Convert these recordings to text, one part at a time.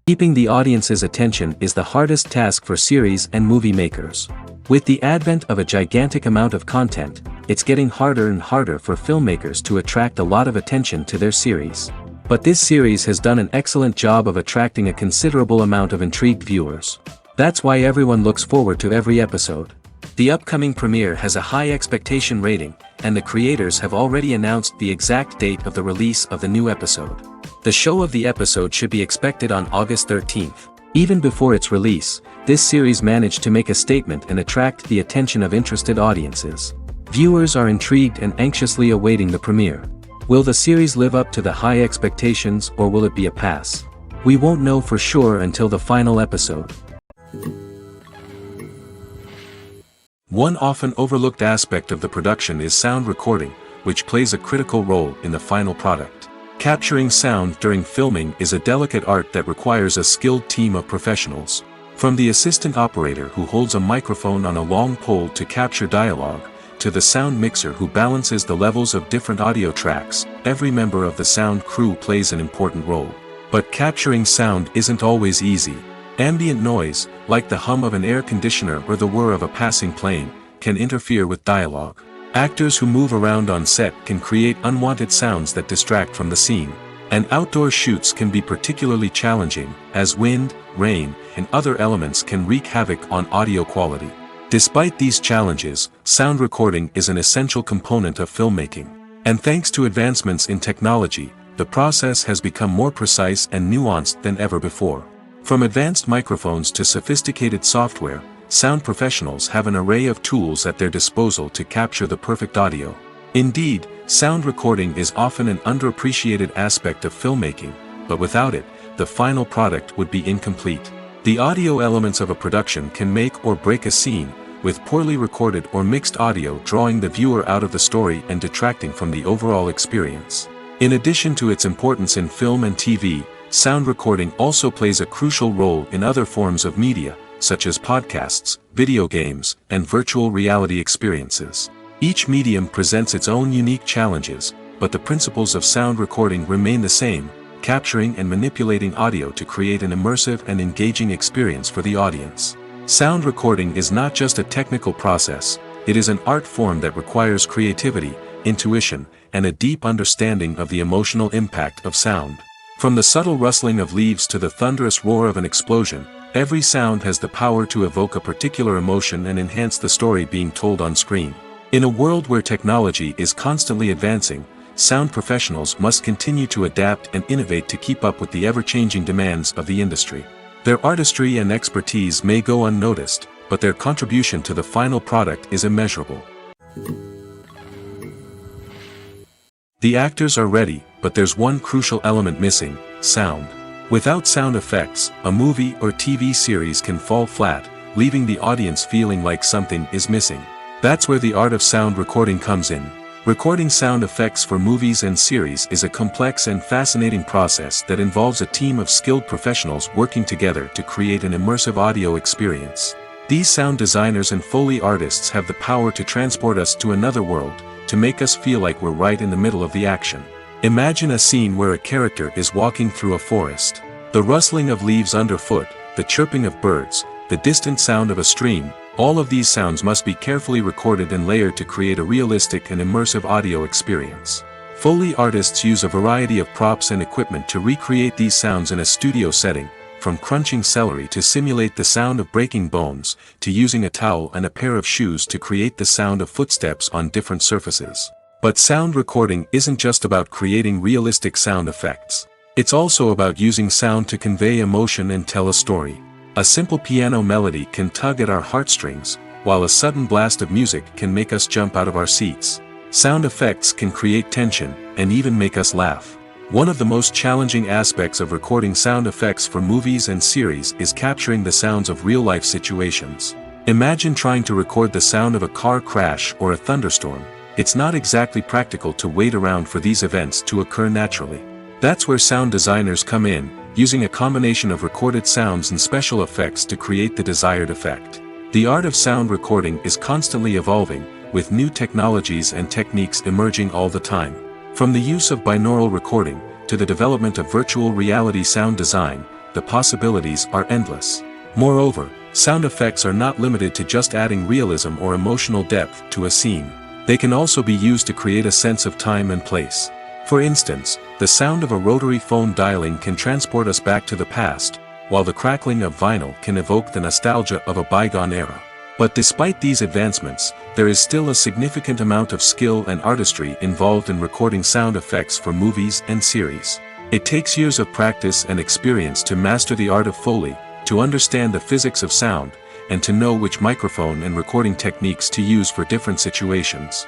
Keeping the audience's attention is the hardest task for series and movie makers. With the advent of a gigantic amount of content, it's getting harder and harder for filmmakers to attract a lot of attention to their series. But this series has done an excellent job of attracting a considerable amount of intrigued viewers. That's why everyone looks forward to every episode. The upcoming premiere has a high expectation rating, and the creators have already announced the exact date of the release of the new episode. The show of the episode should be expected on August 13th. Even before its release, this series managed to make a statement and attract the attention of interested audiences. Viewers are intrigued and anxiously awaiting the premiere. Will the series live up to the high expectations, or will it be a pass? We won't know for sure until the final episode. One often overlooked aspect of the production is sound recording, which plays a critical role in the final product. Capturing sound during filming is a delicate art that requires a skilled team of professionals. From the assistant operator who holds a microphone on a long pole to capture dialogue, to the sound mixer who balances the levels of different audio tracks, every member of the sound crew plays an important role. But capturing sound isn't always easy. Ambient noise, like the hum of an air conditioner or the whir of a passing plane, can interfere with dialogue. Actors who move around on set can create unwanted sounds that distract from the scene. And outdoor shoots can be particularly challenging, as wind, rain, and other elements can wreak havoc on audio quality. Despite these challenges, sound recording is an essential component of filmmaking. And thanks to advancements in technology, the process has become more precise and nuanced than ever before. From advanced microphones to sophisticated software, sound professionals have an array of tools at their disposal to capture the perfect audio. Indeed, sound recording is often an underappreciated aspect of filmmaking, but without it, the final product would be incomplete. The audio elements of a production can make or break a scene, with poorly recorded or mixed audio drawing the viewer out of the story and detracting from the overall experience. In addition to its importance in film and TV, sound recording also plays a crucial role in other forms of media, such as podcasts, video games, and virtual reality experiences. Each medium presents its own unique challenges, but the principles of sound recording remain the same, capturing and manipulating audio to create an immersive and engaging experience for the audience. Sound recording is not just a technical process, it is an art form that requires creativity, intuition, and a deep understanding of the emotional impact of sound. From the subtle rustling of leaves to the thunderous roar of an explosion, every sound has the power to evoke a particular emotion and enhance the story being told on screen. In a world where technology is constantly advancing, sound professionals must continue to adapt and innovate to keep up with the ever-changing demands of the industry. Their artistry and expertise may go unnoticed, but their contribution to the final product is immeasurable. The actors are ready, but there's one crucial element missing: sound. Without sound effects, a movie or TV series can fall flat, leaving the audience feeling like something is missing. That's where the art of sound recording comes in. Recording sound effects for movies and series is a complex and fascinating process that involves a team of skilled professionals working together to create an immersive audio experience. These sound designers and Foley artists have the power to transport us to another world, to make us feel like we're right in the middle of the action. Imagine a scene where a character is walking through a forest. The rustling of leaves underfoot, the chirping of birds, the distant sound of a stream, all of these sounds must be carefully recorded and layered to create a realistic and immersive audio experience. Foley artists use a variety of props and equipment to recreate these sounds in a studio setting, from crunching celery to simulate the sound of breaking bones, to using a towel and a pair of shoes to create the sound of footsteps on different surfaces. But sound recording isn't just about creating realistic sound effects. It's also about using sound to convey emotion and tell a story. A simple piano melody can tug at our heartstrings, while a sudden blast of music can make us jump out of our seats. Sound effects can create tension, and even make us laugh. One of the most challenging aspects of recording sound effects for movies and series is capturing the sounds of real-life situations. Imagine trying to record the sound of a car crash or a thunderstorm. It's not exactly practical to wait around for these events to occur naturally. That's where sound designers come in, using a combination of recorded sounds and special effects to create the desired effect. The art of sound recording is constantly evolving, with new technologies and techniques emerging all the time. From the use of binaural recording, to the development of virtual reality sound design, the possibilities are endless. Moreover, sound effects are not limited to just adding realism or emotional depth to a scene. They can also be used to create a sense of time and place. For instance, the sound of a rotary phone dialing can transport us back to the past, while the crackling of vinyl can evoke the nostalgia of a bygone era. But despite these advancements, there is still a significant amount of skill and artistry involved in recording sound effects for movies and series. It takes years of practice and experience to master the art of Foley, to understand the physics of sound, and to know which microphone and recording techniques to use for different situations.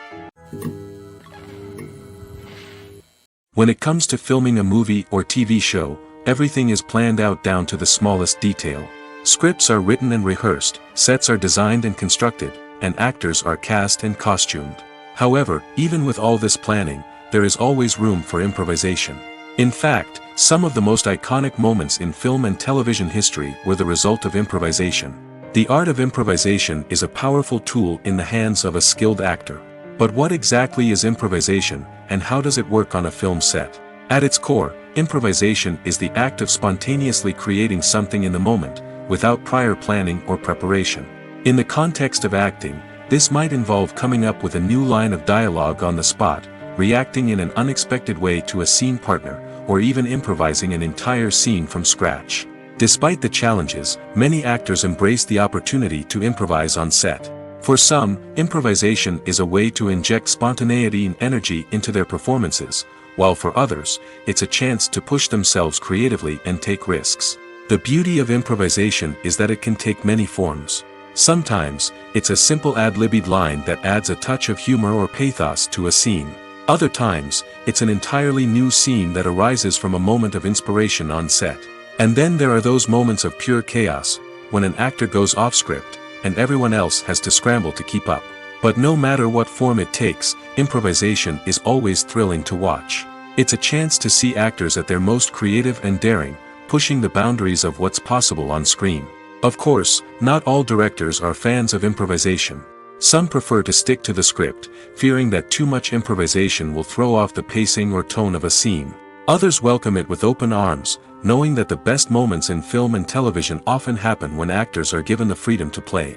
When it comes to filming a movie or TV show, everything is planned out down to the smallest detail. Scripts are written and rehearsed, sets are designed and constructed, and actors are cast and costumed. However, even with all this planning, there is always room for improvisation. In fact, some of the most iconic moments in film and television history were the result of improvisation. The art of improvisation is a powerful tool in the hands of a skilled actor. But what exactly is improvisation, and how does it work on a film set? At its core, improvisation is the act of spontaneously creating something in the moment, without prior planning or preparation. In the context of acting, this might involve coming up with a new line of dialogue on the spot, reacting in an unexpected way to a scene partner, or even improvising an entire scene from scratch. Despite the challenges, many actors embrace the opportunity to improvise on set. For some, improvisation is a way to inject spontaneity and energy into their performances, while for others, it's a chance to push themselves creatively and take risks. The beauty of improvisation is that it can take many forms. Sometimes, it's a simple ad-libbed line that adds a touch of humor or pathos to a scene. Other times, it's an entirely new scene that arises from a moment of inspiration on set. And then there are those moments of pure chaos, when an actor goes off script, and everyone else has to scramble to keep up. But no matter what form it takes, improvisation is always thrilling to watch. It's a chance to see actors at their most creative and daring, pushing the boundaries of what's possible on screen. Of course, not all directors are fans of improvisation. Some prefer to stick to the script, fearing that too much improvisation will throw off the pacing or tone of a scene. Others welcome it with open arms, knowing that the best moments in film and television often happen when actors are given the freedom to play.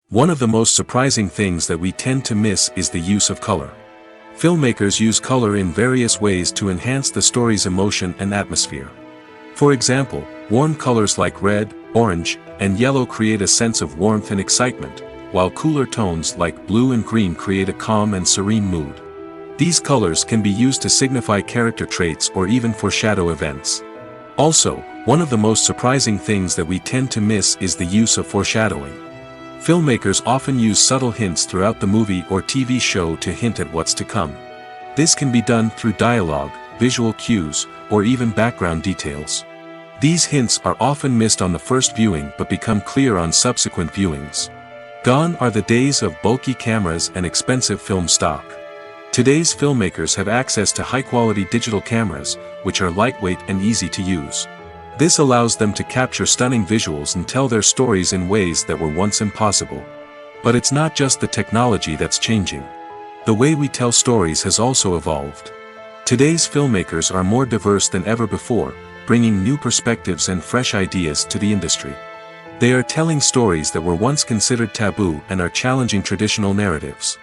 One of the most surprising things that we tend to miss is the use of color. Filmmakers use color in various ways to enhance the story's emotion and atmosphere. For example, warm colors like red, orange, and yellow create a sense of warmth and excitement, while cooler tones like blue and green create a calm and serene mood. These colors can be used to signify character traits or even foreshadow events. Also, one of the most surprising things that we tend to miss is the use of foreshadowing. Filmmakers often use subtle hints throughout the movie or TV show to hint at what's to come. This can be done through dialogue, visual cues, or even background details. These hints are often missed on the first viewing but become clear on subsequent viewings. Gone are the days of bulky cameras and expensive film stock. Today's filmmakers have access to high-quality digital cameras, which are lightweight and easy to use. This allows them to capture stunning visuals and tell their stories in ways that were once impossible. But it's not just the technology that's changing. The way we tell stories has also evolved. Today's filmmakers are more diverse than ever before, bringing new perspectives and fresh ideas to the industry. They are telling stories that were once considered taboo and are challenging traditional narratives.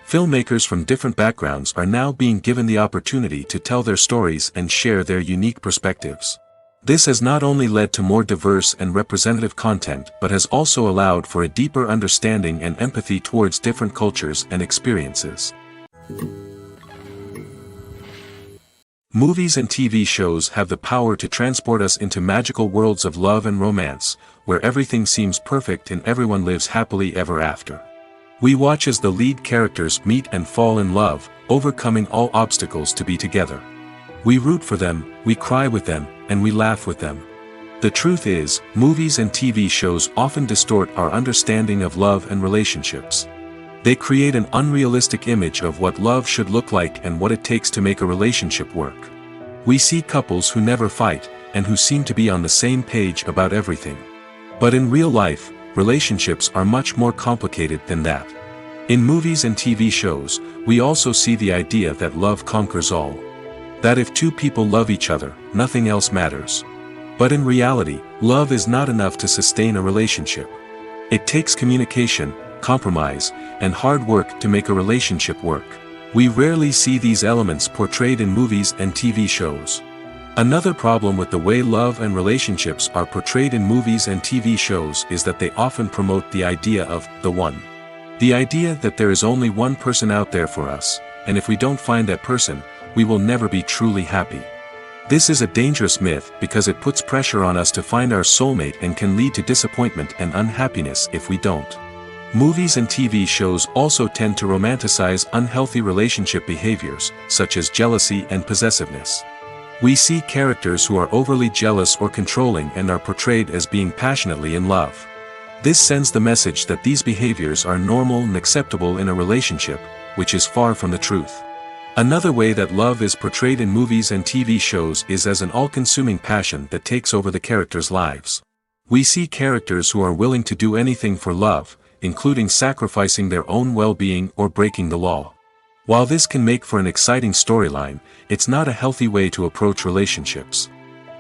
Filmmakers from different backgrounds are now being given the opportunity to tell their stories and share their unique perspectives. This has not only led to more diverse and representative content but has also allowed for a deeper understanding and empathy towards different cultures and experiences. Movies and TV shows have the power to transport us into magical worlds of love and romance, where everything seems perfect and everyone lives happily ever after. We watch as the lead characters meet and fall in love, overcoming all obstacles to be together. We root for them, we cry with them, and we laugh with them. The truth is, movies and TV shows often distort our understanding of love and relationships. They create an unrealistic image of what love should look like and what it takes to make a relationship work. We see couples who never fight, and who seem to be on the same page about everything. But in real life, relationships are much more complicated than that. In movies and TV shows, we also see the idea that love conquers all. That if two people love each other, nothing else matters. But in reality, love is not enough to sustain a relationship. It takes communication, compromise, and hard work to make a relationship work. We rarely see these elements portrayed in movies and TV shows. Another problem with the way love and relationships are portrayed in movies and TV shows is that they often promote the idea of the one. The idea that there is only one person out there for us, and if we don't find that person, we will never be truly happy. This is a dangerous myth because it puts pressure on us to find our soulmate and can lead to disappointment and unhappiness if we don't. Movies and TV shows also tend to romanticize unhealthy relationship behaviors, such as jealousy and possessiveness. We see characters who are overly jealous or controlling and are portrayed as being passionately in love. This sends the message that these behaviors are normal and acceptable in a relationship, which is far from the truth. Another way that love is portrayed in movies and TV shows is as an all-consuming passion that takes over the characters' lives. We see characters who are willing to do anything for love, including sacrificing their own well-being or breaking the law. While this can make for an exciting storyline, it's not a healthy way to approach relationships.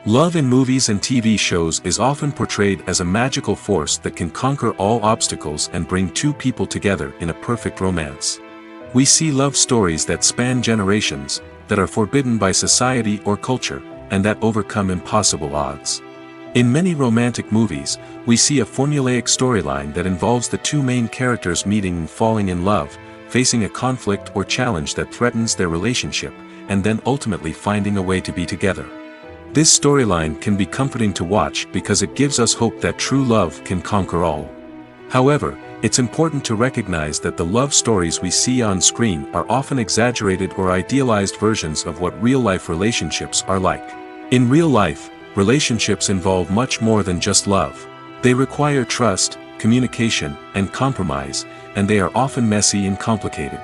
Love in movies and TV shows is often portrayed as a magical force that can conquer all obstacles and bring two people together in a perfect romance. We see love stories that span generations, that are forbidden by society or culture, and that overcome impossible odds. In many romantic movies, we see a formulaic storyline that involves the two main characters meeting and falling in love, facing a conflict or challenge that threatens their relationship, and then ultimately finding a way to be together. This storyline can be comforting to watch because it gives us hope that true love can conquer all. However, it's important to recognize that the love stories we see on screen are often exaggerated or idealized versions of what real-life relationships are like. In real life, relationships involve much more than just love. They require trust, communication, and compromise, and they are often messy and complicated.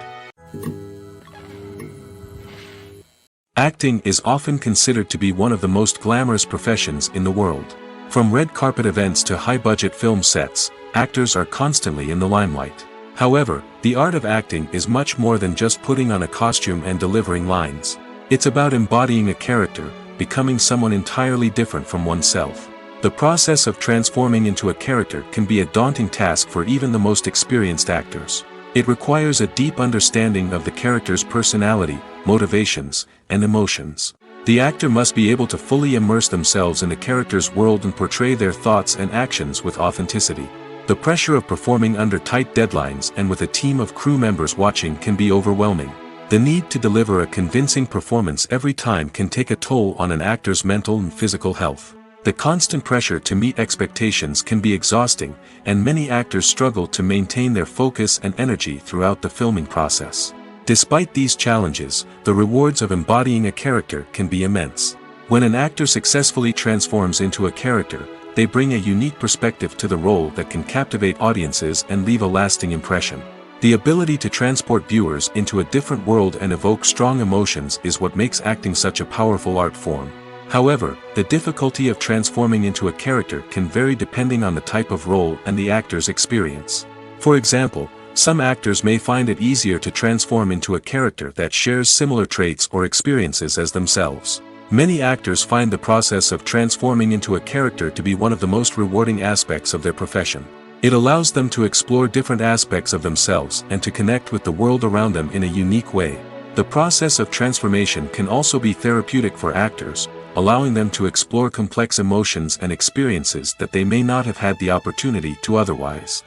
Acting is often considered to be one of the most glamorous professions in the world. From red carpet events to high-budget film sets, actors are constantly in the limelight. However, the art of acting is much more than just putting on a costume and delivering lines. It's about embodying a character, becoming someone entirely different from oneself. The process of transforming into a character can be a daunting task for even the most experienced actors. It requires a deep understanding of the character's personality, motivations, and emotions. The actor must be able to fully immerse themselves in the character's world and portray their thoughts and actions with authenticity. The pressure of performing under tight deadlines and with a team of crew members watching can be overwhelming. The need to deliver a convincing performance every time can take a toll on an actor's mental and physical health. The constant pressure to meet expectations can be exhausting, and many actors struggle to maintain their focus and energy throughout the filming process. Despite these challenges, the rewards of embodying a character can be immense. When an actor successfully transforms into a character, they bring a unique perspective to the role that can captivate audiences and leave a lasting impression. The ability to transport viewers into a different world and evoke strong emotions is what makes acting such a powerful art form. However, the difficulty of transforming into a character can vary depending on the type of role and the actor's experience. For example, some actors may find it easier to transform into a character that shares similar traits or experiences as themselves. Many actors find the process of transforming into a character to be one of the most rewarding aspects of their profession. It allows them to explore different aspects of themselves and to connect with the world around them in a unique way. The process of transformation can also be therapeutic for actors, allowing them to explore complex emotions and experiences that they may not have had the opportunity to otherwise.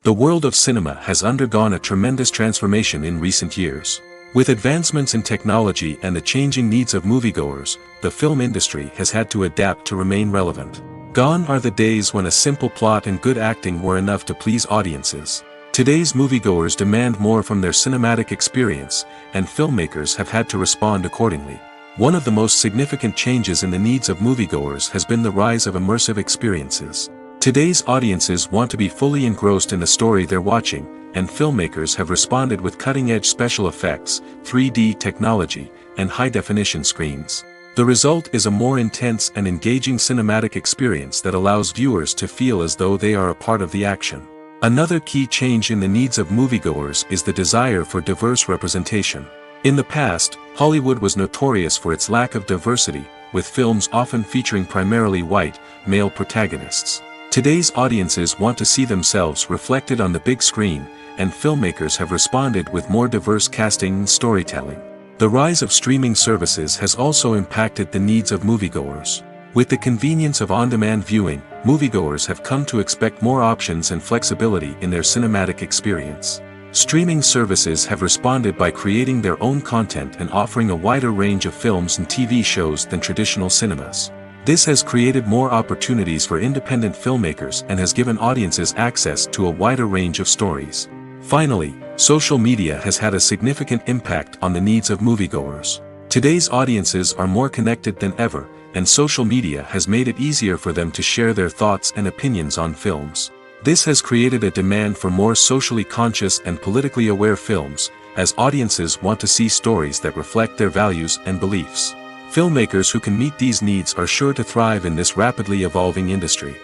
The world of cinema has undergone a tremendous transformation in recent years. With advancements in technology and the changing needs of moviegoers, the film industry has had to adapt to remain relevant. Gone are the days when a simple plot and good acting were enough to please audiences. Today's moviegoers demand more from their cinematic experience, and filmmakers have had to respond accordingly. One of the most significant changes in the needs of moviegoers has been the rise of immersive experiences. Today's audiences want to be fully engrossed in the story they're watching, and filmmakers have responded with cutting-edge special effects, 3D technology, and high-definition screens. The result is a more intense and engaging cinematic experience that allows viewers to feel as though they are a part of the action. Another key change in the needs of moviegoers is the desire for diverse representation. In the past, Hollywood was notorious for its lack of diversity, with films often featuring primarily white, male protagonists. Today's audiences want to see themselves reflected on the big screen, and filmmakers have responded with more diverse casting and storytelling. The rise of streaming services has also impacted the needs of moviegoers. With the convenience of on-demand viewing, moviegoers have come to expect more options and flexibility in their cinematic experience. Streaming services have responded by creating their own content and offering a wider range of films and TV shows than traditional cinemas. This has created more opportunities for independent filmmakers and has given audiences access to a wider range of stories. Finally, social media has had a significant impact on the needs of moviegoers. Today's audiences are more connected than ever, and social media has made it easier for them to share their thoughts and opinions on films. This has created a demand for more socially conscious and politically aware films, as audiences want to see stories that reflect their values and beliefs. Filmmakers who can meet these needs are sure to thrive in this rapidly evolving industry.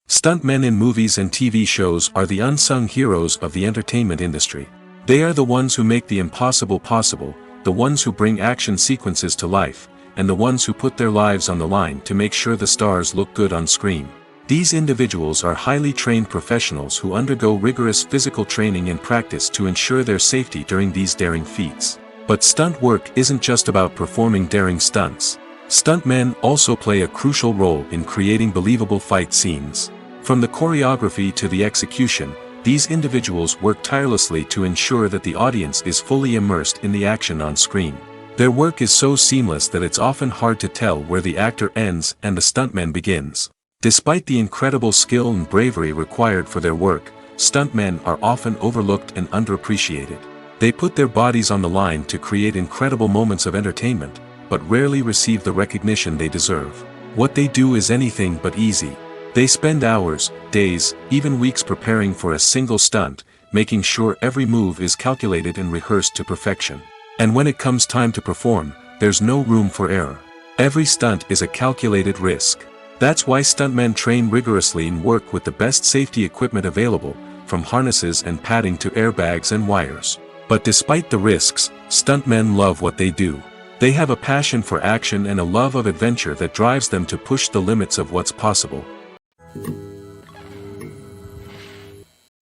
Stuntmen in movies and TV shows are the unsung heroes of the entertainment industry. They are the ones who make the impossible possible, the ones who bring action sequences to life, and the ones who put their lives on the line to make sure the stars look good on screen. These individuals are highly trained professionals who undergo rigorous physical training and practice to ensure their safety during these daring feats. But stunt work isn't just about performing daring stunts. Stuntmen also play a crucial role in creating believable fight scenes. From the choreography to the execution, these individuals work tirelessly to ensure that the audience is fully immersed in the action on screen. Their work is so seamless that it's often hard to tell where the actor ends and the stuntman begins. Despite the incredible skill and bravery required for their work, stuntmen are often overlooked and underappreciated. They put their bodies on the line to create incredible moments of entertainment, but rarely receive the recognition they deserve. What they do is anything but easy. They spend hours, days, even weeks preparing for a single stunt, making sure every move is calculated and rehearsed to perfection. And when it comes time to perform, there's no room for error. Every stunt is a calculated risk. That's why stuntmen train rigorously and work with the best safety equipment available, from harnesses and padding to airbags and wires. But despite the risks, stuntmen love what they do. They have a passion for action and a love of adventure that drives them to push the limits of what's possible.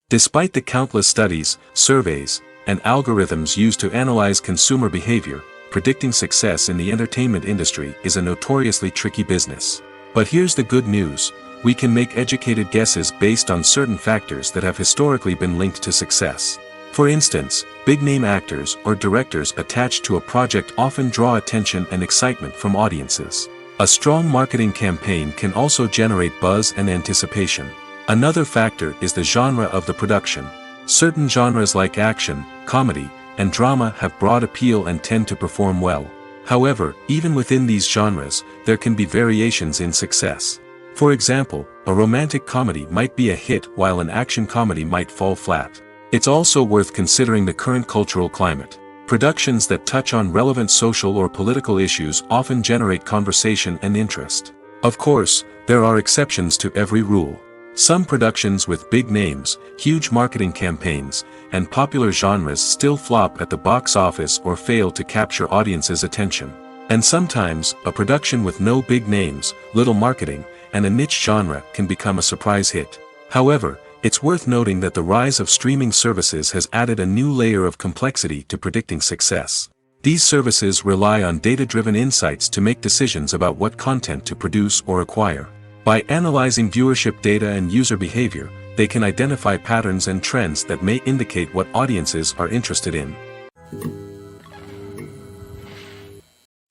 Despite the countless studies, surveys, and algorithms used to analyze consumer behavior, predicting success in the entertainment industry is a notoriously tricky business. But here's the good news: we can make educated guesses based on certain factors that have historically been linked to success. For instance, big-name actors or directors attached to a project often draw attention and excitement from audiences. A strong marketing campaign can also generate buzz and anticipation. Another factor is the genre of the production. Certain genres like action, comedy, and drama have broad appeal and tend to perform well. However, even within these genres, there can be variations in success. For example, a romantic comedy might be a hit while an action comedy might fall flat. It's also worth considering the current cultural climate. Productions that touch on relevant social or political issues often generate conversation and interest. Of course, there are exceptions to every rule. Some productions with big names, huge marketing campaigns, and popular genres still flop at the box office or fail to capture audiences' attention. And sometimes, a production with no big names, little marketing, and a niche genre can become a surprise hit. However, it's worth noting that the rise of streaming services has added a new layer of complexity to predicting success. These services rely on data-driven insights to make decisions about what content to produce or acquire. By analyzing viewership data and user behavior, they can identify patterns and trends that may indicate what audiences are interested in.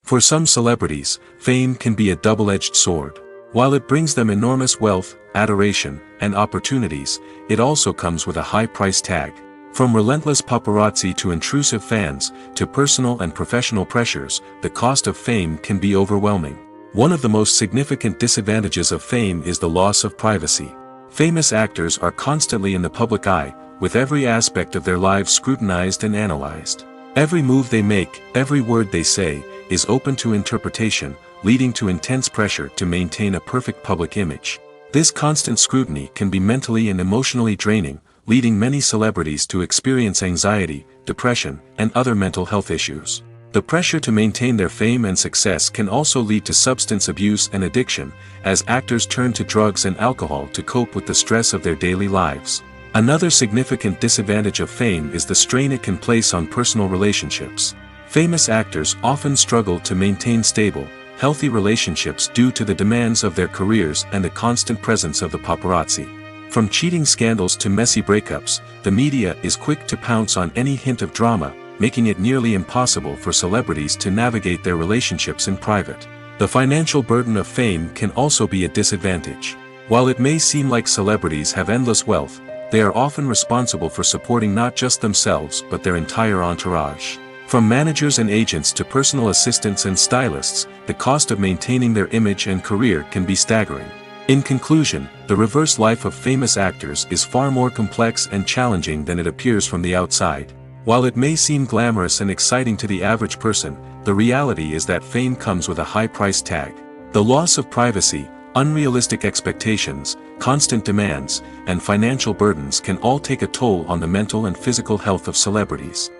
For some celebrities, fame can be a double-edged sword. While it brings them enormous wealth, adoration, and opportunities, it also comes with a high price tag. From relentless paparazzi to intrusive fans, to personal and professional pressures, the cost of fame can be overwhelming. One of the most significant disadvantages of fame is the loss of privacy. Famous actors are constantly in the public eye, with every aspect of their lives scrutinized and analyzed. Every move they make, every word they say, is open to interpretation, leading to intense pressure to maintain a perfect public image. This constant scrutiny can be mentally and emotionally draining, leading many celebrities to experience anxiety, depression, and other mental health issues. The pressure to maintain their fame and success can also lead to substance abuse and addiction, as actors turn to drugs and alcohol to cope with the stress of their daily lives. Another significant disadvantage of fame is the strain it can place on personal relationships. Famous actors often struggle to maintain stable, healthy relationships due to the demands of their careers and the constant presence of the paparazzi. From cheating scandals to messy breakups, the media is quick to pounce on any hint of drama, making it nearly impossible for celebrities to navigate their relationships in private. The financial burden of fame can also be a disadvantage. While it may seem like celebrities have endless wealth, they are often responsible for supporting not just themselves but their entire entourage. From managers and agents to personal assistants and stylists, the cost of maintaining their image and career can be staggering. In conclusion, the reverse life of famous actors is far more complex and challenging than it appears from the outside. While it may seem glamorous and exciting to the average person, the reality is that fame comes with a high price tag. The loss of privacy, unrealistic expectations, constant demands, and financial burdens can all take a toll on the mental and physical health of celebrities.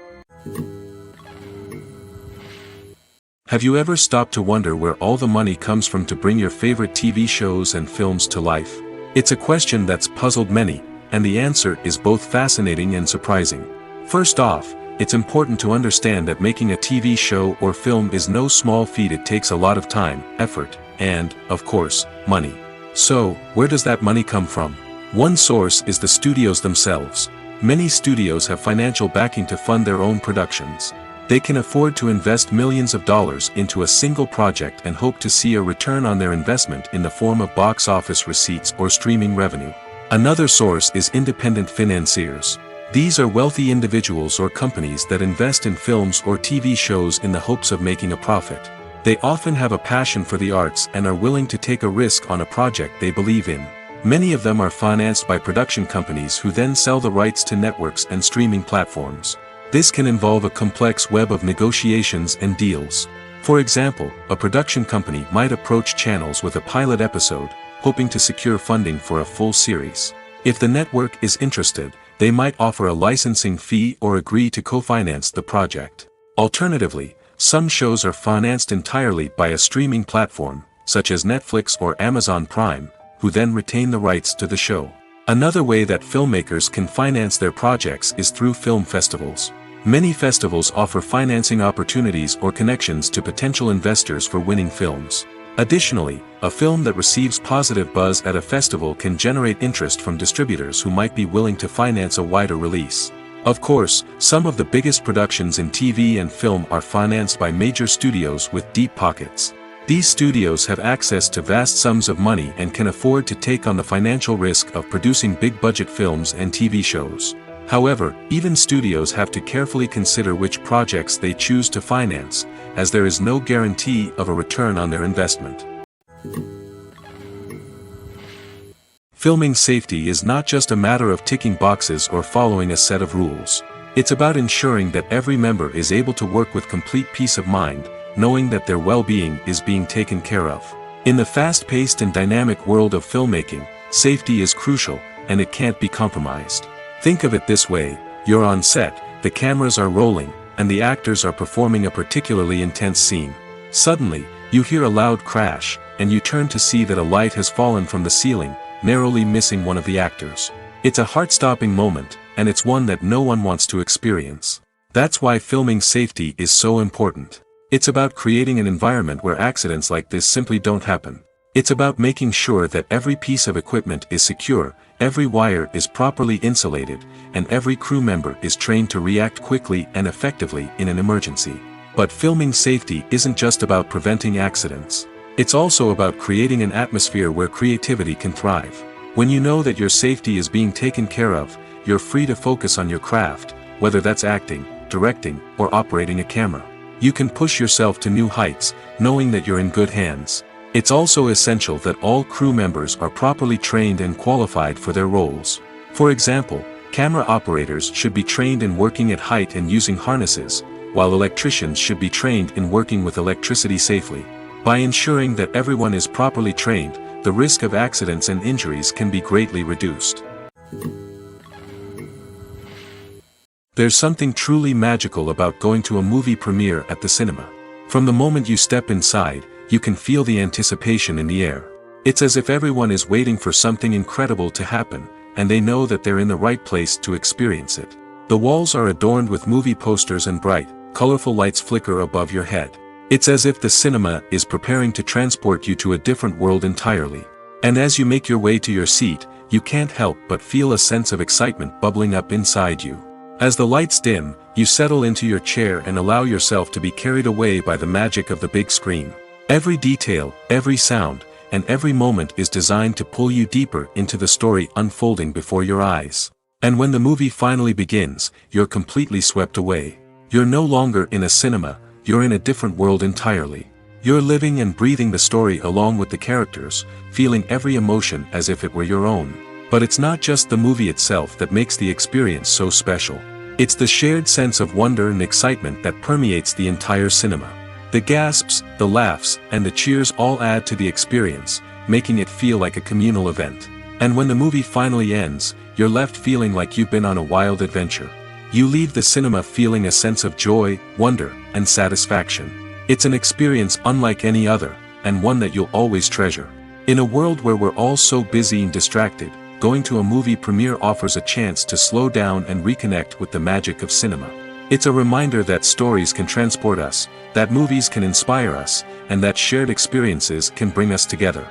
Have you ever stopped to wonder where all the money comes from to bring your favorite TV shows and films to life? It's a question that's puzzled many, and the answer is both fascinating and surprising. First off, it's important to understand that making a TV show or film is no small feat. It takes a lot of time, effort, and, of course, money. So, where does that money come from? One source is the studios themselves. Many studios have financial backing to fund their own productions. They can afford to invest millions of dollars into a single project and hope to see a return on their investment in the form of box office receipts or streaming revenue. Another source is independent financiers. These are wealthy individuals or companies that invest in films or TV shows in the hopes of making a profit. They often have a passion for the arts and are willing to take a risk on a project they believe in. Many of them are financed by production companies who then sell the rights to networks and streaming platforms. This can involve a complex web of negotiations and deals. For example, a production company might approach channels with a pilot episode, hoping to secure funding for a full series. If the network is interested, they might offer a licensing fee or agree to co-finance the project. Alternatively, some shows are financed entirely by a streaming platform, such as Netflix or Amazon Prime, who then retain the rights to the show. Another way that filmmakers can finance their projects is through film festivals. Many festivals offer financing opportunities or connections to potential investors for winning films. Additionally, a film that receives positive buzz at a festival can generate interest from distributors who might be willing to finance a wider release. Of course, some of the biggest productions in TV and film are financed by major studios with deep pockets. These studios have access to vast sums of money and can afford to take on the financial risk of producing big-budget films and TV shows. However, even studios have to carefully consider which projects they choose to finance, as there is no guarantee of a return on their investment. Filming safety is not just a matter of ticking boxes or following a set of rules. It's about ensuring that every member is able to work with complete peace of mind, knowing that their well-being is being taken care of. In the fast-paced and dynamic world of filmmaking, safety is crucial, and it can't be compromised. Think of it this way: you're on set, the cameras are rolling, and the actors are performing a particularly intense scene. Suddenly, you hear a loud crash, and you turn to see that a light has fallen from the ceiling, narrowly missing one of the actors. It's a heart-stopping moment, and it's one that no one wants to experience. That's why filming safety is so important. It's about creating an environment where accidents like this simply don't happen. It's about making sure that every piece of equipment is secure, every wire is properly insulated, and every crew member is trained to react quickly and effectively in an emergency. But filming safety isn't just about preventing accidents. It's also about creating an atmosphere where creativity can thrive. When you know that your safety is being taken care of, you're free to focus on your craft, whether that's acting, directing, or operating a camera. You can push yourself to new heights, knowing that you're in good hands. It's also essential that all crew members are properly trained and qualified for their roles. For example, camera operators should be trained in working at height and using harnesses, while electricians should be trained in working with electricity safely. By ensuring that everyone is properly trained, the risk of accidents and injuries can be greatly reduced. There's something truly magical about going to a movie premiere at the cinema. From the moment you step inside, you can feel the anticipation in the air. It's as if everyone is waiting for something incredible to happen, and they know that they're in the right place to experience it. The walls are adorned with movie posters and bright, colorful lights flicker above your head. It's as if the cinema is preparing to transport you to a different world entirely. And as you make your way to your seat, you can't help but feel a sense of excitement bubbling up inside you. As the lights dim, you settle into your chair and allow yourself to be carried away by the magic of the big screen. Every detail, every sound, and every moment is designed to pull you deeper into the story unfolding before your eyes. And when the movie finally begins, you're completely swept away. You're no longer in a cinema, you're in a different world entirely. You're living and breathing the story along with the characters, feeling every emotion as if it were your own. But it's not just the movie itself that makes the experience so special. It's the shared sense of wonder and excitement that permeates the entire cinema. The gasps, the laughs, and the cheers all add to the experience, making it feel like a communal event. And when the movie finally ends, you're left feeling like you've been on a wild adventure. You leave the cinema feeling a sense of joy, wonder, and satisfaction. It's an experience unlike any other, and one that you'll always treasure. In a world where we're all so busy and distracted, going to a movie premiere offers a chance to slow down and reconnect with the magic of cinema. It's a reminder that stories can transport us, that movies can inspire us, and that shared experiences can bring us together.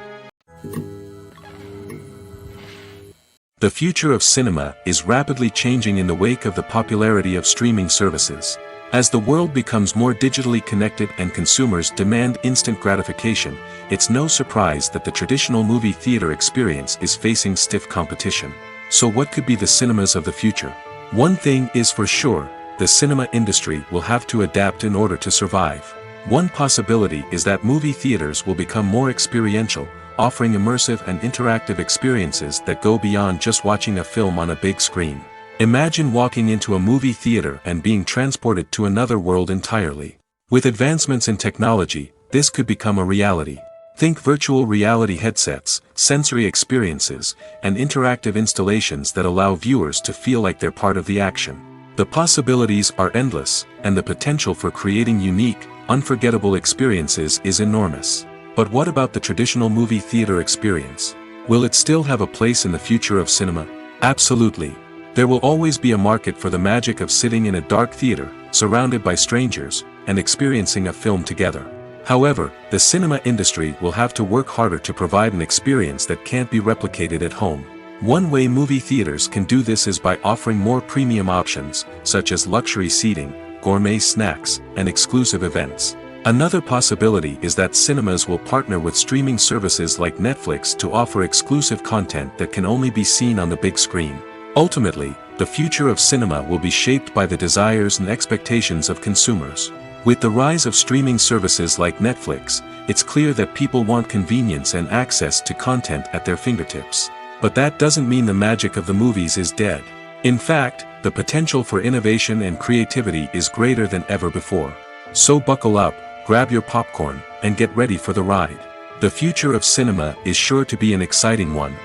The future of cinema is rapidly changing in the wake of the popularity of streaming services. As the world becomes more digitally connected and consumers demand instant gratification, it's no surprise that the traditional movie theater experience is facing stiff competition. So what could be the cinemas of the future? One thing is for sure, the cinema industry will have to adapt in order to survive. One possibility is that movie theaters will become more experiential, offering immersive and interactive experiences that go beyond just watching a film on a big screen. Imagine walking into a movie theater and being transported to another world entirely. With advancements in technology, this could become a reality. Think virtual reality headsets, sensory experiences, and interactive installations that allow viewers to feel like they're part of the action. The possibilities are endless, and the potential for creating unique, unforgettable experiences is enormous. But what about the traditional movie theater experience? Will it still have a place in the future of cinema? Absolutely. There will always be a market for the magic of sitting in a dark theater, surrounded by strangers, and experiencing a film together. However, the cinema industry will have to work harder to provide an experience that can't be replicated at home. One way movie theaters can do this is by offering more premium options, such as luxury seating, gourmet snacks, and exclusive events. Another possibility is that cinemas will partner with streaming services like Netflix to offer exclusive content that can only be seen on the big screen. Ultimately, the future of cinema will be shaped by the desires and expectations of consumers. With the rise of streaming services like Netflix, it's clear that people want convenience and access to content at their fingertips. But that doesn't mean the magic of the movies is dead. In fact, the potential for innovation and creativity is greater than ever before. So buckle up, grab your popcorn, and get ready for the ride. The future of cinema is sure to be an exciting one.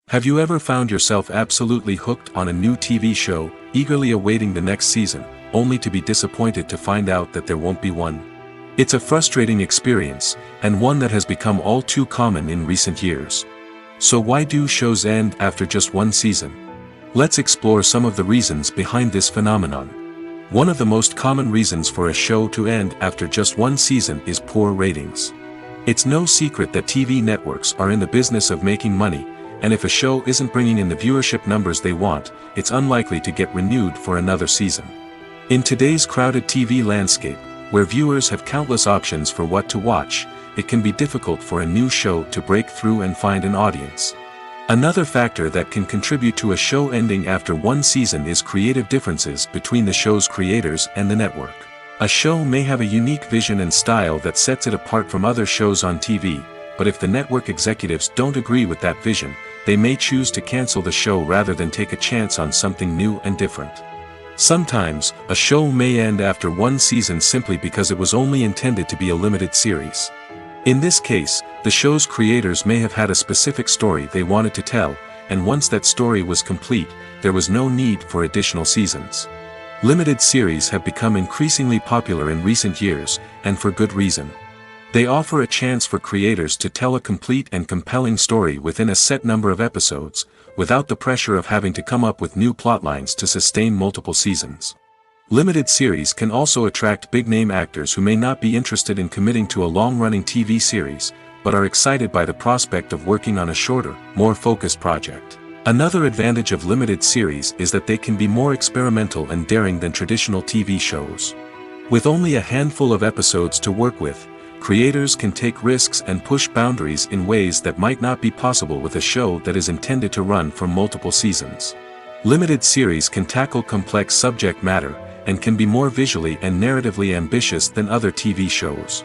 Have you ever found yourself absolutely hooked on a new TV show, eagerly awaiting the next season, only to be disappointed to find out that there won't be one? It's a frustrating experience, and one that has become all too common in recent years. So why do shows end after just one season? Let's explore some of the reasons behind this phenomenon. One of the most common reasons for a show to end after just one season is poor ratings. It's no secret that TV networks are in the business of making money, and if a show isn't bringing in the viewership numbers they want, it's unlikely to get renewed for another season. In today's crowded TV landscape, where viewers have countless options for what to watch, it can be difficult for a new show to break through and find an audience. Another factor that can contribute to a show ending after one season is creative differences between the show's creators and the network. A show may have a unique vision and style that sets it apart from other shows on TV, but if the network executives don't agree with that vision, they may choose to cancel the show rather than take a chance on something new and different. Sometimes, a show may end after one season simply because it was only intended to be a limited series. In this case, the show's creators may have had a specific story they wanted to tell, and once that story was complete, there was no need for additional seasons. Limited series have become increasingly popular in recent years, and for good reason. They offer a chance for creators to tell a complete and compelling story within a set number of episodes, without the pressure of having to come up with new plotlines to sustain multiple seasons. Limited series can also attract big-name actors who may not be interested in committing to a long-running TV series, but are excited by the prospect of working on a shorter, more focused project. Another advantage of limited series is that they can be more experimental and daring than traditional TV shows. With only a handful of episodes to work with, creators can take risks and push boundaries in ways that might not be possible with a show that is intended to run for multiple seasons. Limited series can tackle complex subject matter, and can be more visually and narratively ambitious than other TV shows.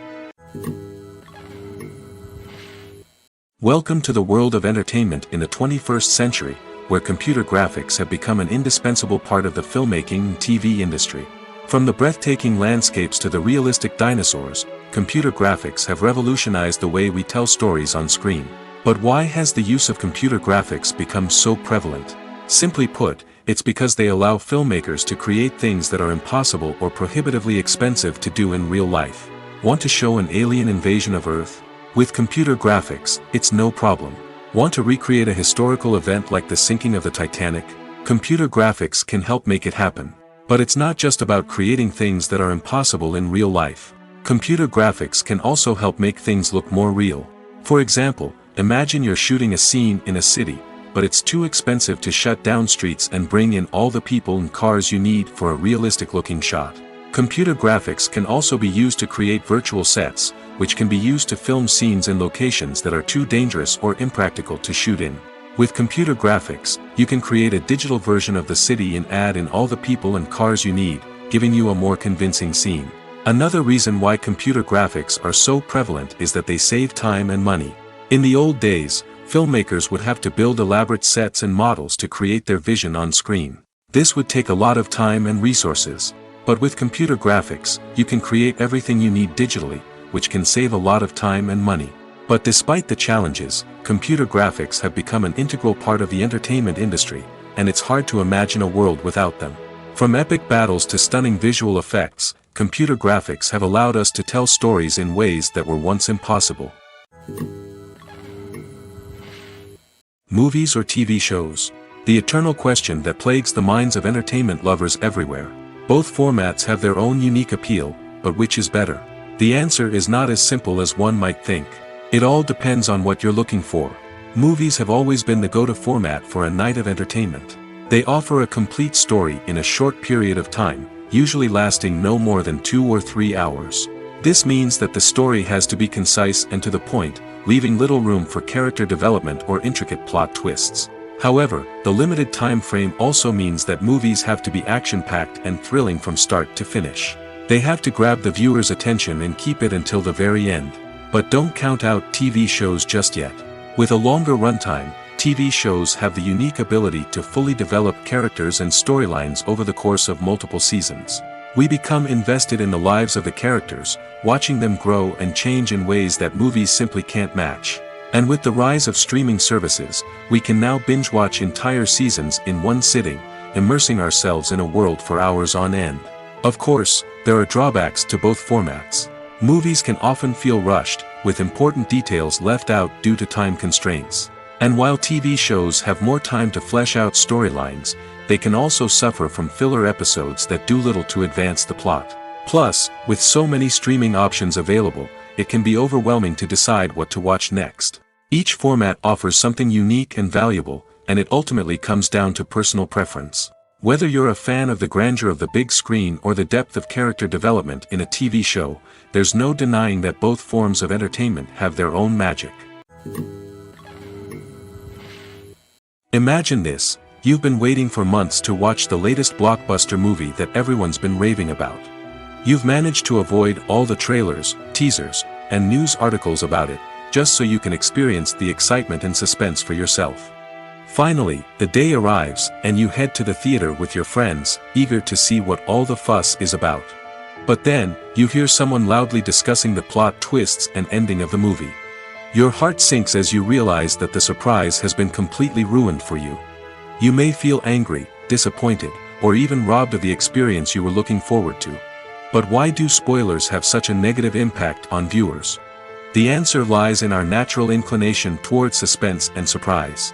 Welcome to the world of entertainment in the 21st century, where computer graphics have become an indispensable part of the filmmaking and TV industry. From the breathtaking landscapes to the realistic dinosaurs, computer graphics have revolutionized the way we tell stories on screen. But why has the use of computer graphics become so prevalent? Simply put, it's because they allow filmmakers to create things that are impossible or prohibitively expensive to do in real life. Want to show an alien invasion of Earth? With computer graphics, it's no problem. Want to recreate a historical event like the sinking of the Titanic? Computer graphics can help make it happen. But it's not just about creating things that are impossible in real life. Computer graphics can also help make things look more real. For example, imagine you're shooting a scene in a city, but it's too expensive to shut down streets and bring in all the people and cars you need for a realistic-looking shot. Computer graphics can also be used to create virtual sets, which can be used to film scenes in locations that are too dangerous or impractical to shoot in. With computer graphics, you can create a digital version of the city and add in all the people and cars you need, giving you a more convincing scene. Another reason why computer graphics are so prevalent is that they save time and money. In the old days, filmmakers would have to build elaborate sets and models to create their vision on screen. This would take a lot of time and resources. But with computer graphics, you can create everything you need digitally, which can save a lot of time and money. But despite the challenges, computer graphics have become an integral part of the entertainment industry, and it's hard to imagine a world without them. From epic battles to stunning visual effects, computer graphics have allowed us to tell stories in ways that were once impossible. Movies or TV shows? The eternal question that plagues the minds of entertainment lovers everywhere. Both formats have their own unique appeal, but which is better? The answer is not as simple as one might think. It all depends on what you're looking for. Movies have always been the go-to format for a night of entertainment. They offer a complete story in a short period of time, usually lasting no more than 2 or 3 hours. This means that the story has to be concise and to the point, leaving little room for character development or intricate plot twists. However, the limited time frame also means that movies have to be action-packed and thrilling from start to finish. They have to grab the viewer's attention and keep it until the very end. But don't count out TV shows just yet. With a longer runtime, TV shows have the unique ability to fully develop characters and storylines over the course of multiple seasons. We become invested in the lives of the characters, watching them grow and change in ways that movies simply can't match. And with the rise of streaming services, we can now binge-watch entire seasons in one sitting, immersing ourselves in a world for hours on end. Of course, there are drawbacks to both formats. Movies can often feel rushed, with important details left out due to time constraints. And while TV shows have more time to flesh out storylines, they can also suffer from filler episodes that do little to advance the plot. Plus, with so many streaming options available, it can be overwhelming to decide what to watch next. Each format offers something unique and valuable, and it ultimately comes down to personal preference. Whether you're a fan of the grandeur of the big screen or the depth of character development in a TV show, there's no denying that both forms of entertainment have their own magic. Imagine this: you've been waiting for months to watch the latest blockbuster movie that everyone's been raving about. You've managed to avoid all the trailers, teasers, and news articles about it, just so you can experience the excitement and suspense for yourself. Finally, the day arrives, and you head to the theater with your friends, eager to see what all the fuss is about. But then, you hear someone loudly discussing the plot twists and ending of the movie. Your heart sinks as you realize that the surprise has been completely ruined for you. You may feel angry, disappointed, or even robbed of the experience you were looking forward to. But why do spoilers have such a negative impact on viewers? The answer lies in our natural inclination toward suspense and surprise.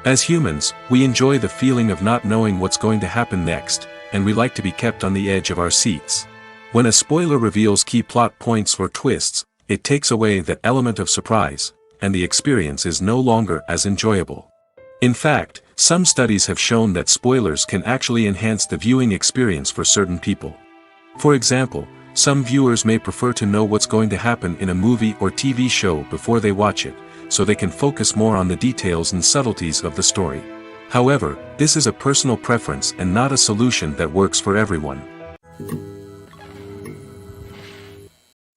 As humans, we enjoy the feeling of not knowing what's going to happen next, and we like to be kept on the edge of our seats. When a spoiler reveals key plot points or twists, it takes away that element of surprise, and the experience is no longer as enjoyable. In fact, some studies have shown that spoilers can actually enhance the viewing experience for certain people. For example, some viewers may prefer to know what's going to happen in a movie or TV show before they watch it, so they can focus more on the details and subtleties of the story. However, this is a personal preference and not a solution that works for everyone.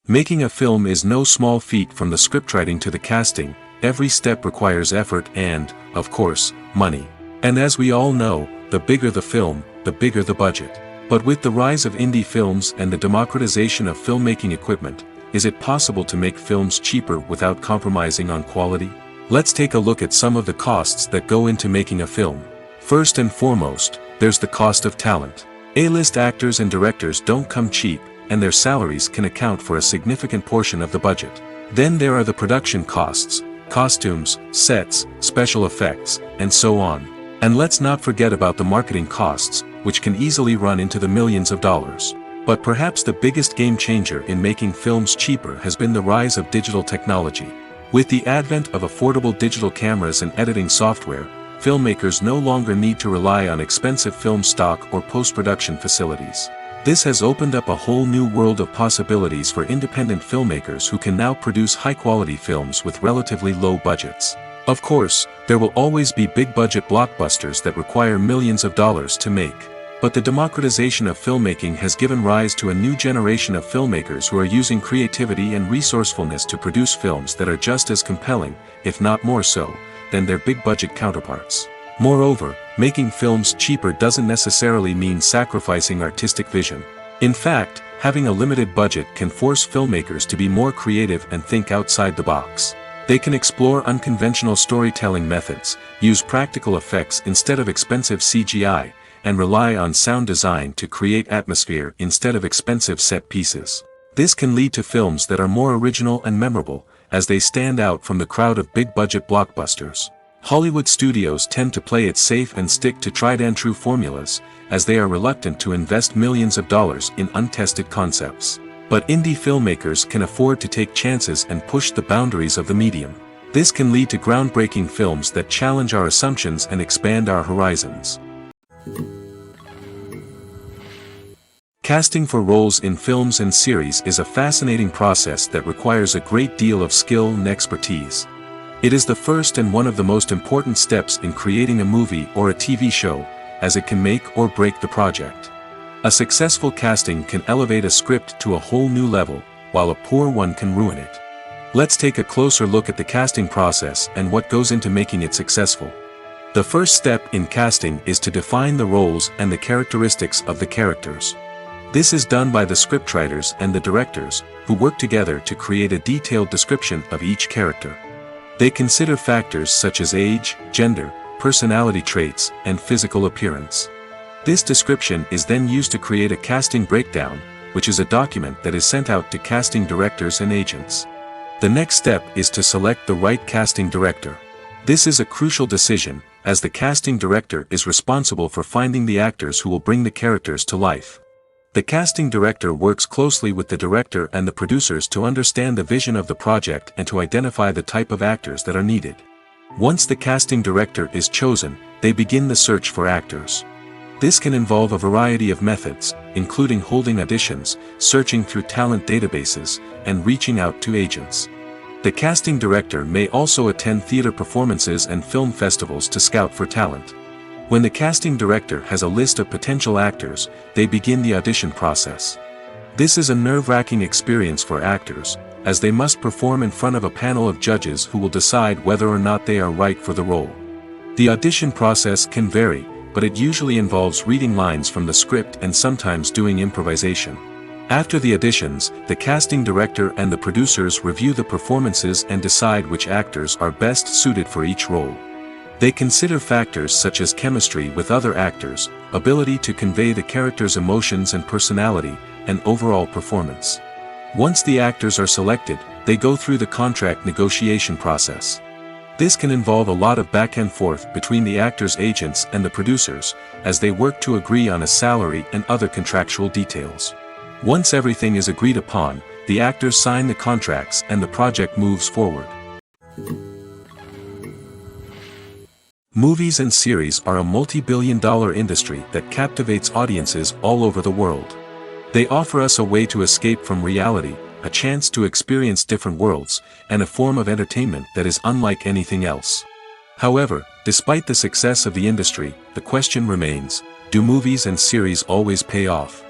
Making a film is no small feat. From the scriptwriting to the casting, every step requires effort and, of course, money. And as we all know, the bigger the film, the bigger the budget. But with the rise of indie films and the democratization of filmmaking equipment, is it possible to make films cheaper without compromising on quality? Let's take a look at some of the costs that go into making a film. First and foremost, there's the cost of talent. A-list actors and directors don't come cheap, and their salaries can account for a significant portion of the budget. Then there are the production costs, costumes, sets, special effects, and so on. And let's not forget about the marketing costs, which can easily run into the millions of dollars. But perhaps the biggest game changer in making films cheaper has been the rise of digital technology. With the advent of affordable digital cameras and editing software, filmmakers no longer need to rely on expensive film stock or post-production facilities. This has opened up a whole new world of possibilities for independent filmmakers who can now produce high-quality films with relatively low budgets. Of course, there will always be big-budget blockbusters that require millions of dollars to make. But the democratization of filmmaking has given rise to a new generation of filmmakers who are using creativity and resourcefulness to produce films that are just as compelling, if not more so, than their big-budget counterparts. Moreover, making films cheaper doesn't necessarily mean sacrificing artistic vision. In fact, having a limited budget can force filmmakers to be more creative and think outside the box. They can explore unconventional storytelling methods, use practical effects instead of expensive CGI, and rely on sound design to create atmosphere instead of expensive set pieces. This can lead to films that are more original and memorable, as they stand out from the crowd of big-budget blockbusters. Hollywood studios tend to play it safe and stick to tried-and-true formulas, as they are reluctant to invest millions of dollars in untested concepts. But indie filmmakers can afford to take chances and push the boundaries of the medium. This can lead to groundbreaking films that challenge our assumptions and expand our horizons. Casting for roles in films and series is a fascinating process that requires a great deal of skill and expertise. It is the first and one of the most important steps in creating a movie or a TV show, as it can make or break the project. A successful casting can elevate a script to a whole new level, while a poor one can ruin it. Let's take a closer look at the casting process and what goes into making it successful. The first step in casting is to define the roles and the characteristics of the characters. This is done by the scriptwriters and the directors, who work together to create a detailed description of each character. They consider factors such as age, gender, personality traits, and physical appearance. This description is then used to create a casting breakdown, which is a document that is sent out to casting directors and agents. The next step is to select the right casting director. This is a crucial decision, as the casting director is responsible for finding the actors who will bring the characters to life. The casting director works closely with the director and the producers to understand the vision of the project and to identify the type of actors that are needed. Once the casting director is chosen, they begin the search for actors. This can involve a variety of methods, including holding auditions, searching through talent databases, and reaching out to agents. The casting director may also attend theater performances and film festivals to scout for talent. When the casting director has a list of potential actors, they begin the audition process. This is a nerve-wracking experience for actors, as they must perform in front of a panel of judges who will decide whether or not they are right for the role. The audition process can vary, but it usually involves reading lines from the script and sometimes doing improvisation. After the auditions, the casting director and the producers review the performances and decide which actors are best suited for each role. They consider factors such as chemistry with other actors, ability to convey the character's emotions and personality, and overall performance. Once the actors are selected, they go through the contract negotiation process. This can involve a lot of back and forth between the actors' agents and the producers, as they work to agree on a salary and other contractual details. Once everything is agreed upon, the actors sign the contracts and the project moves forward. Movies and series are a multi-billion-dollar industry that captivates audiences all over the world. They offer us a way to escape from reality, a chance to experience different worlds, and a form of entertainment that is unlike anything else. However, despite the success of the industry, the question remains, do movies and series always pay off?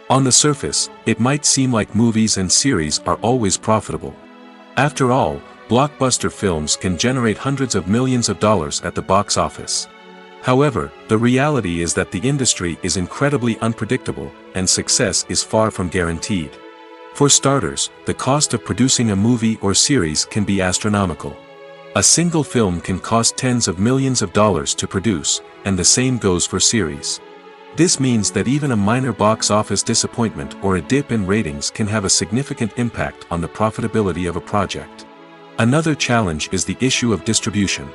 On the surface, it might seem like movies and series are always profitable. After all, blockbuster films can generate hundreds of millions of dollars at the box office. However, the reality is that the industry is incredibly unpredictable, and success is far from guaranteed. For starters, the cost of producing a movie or series can be astronomical. A single film can cost tens of millions of dollars to produce, and the same goes for series. This means that even a minor box office disappointment or a dip in ratings can have a significant impact on the profitability of a project. Another challenge is the issue of distribution.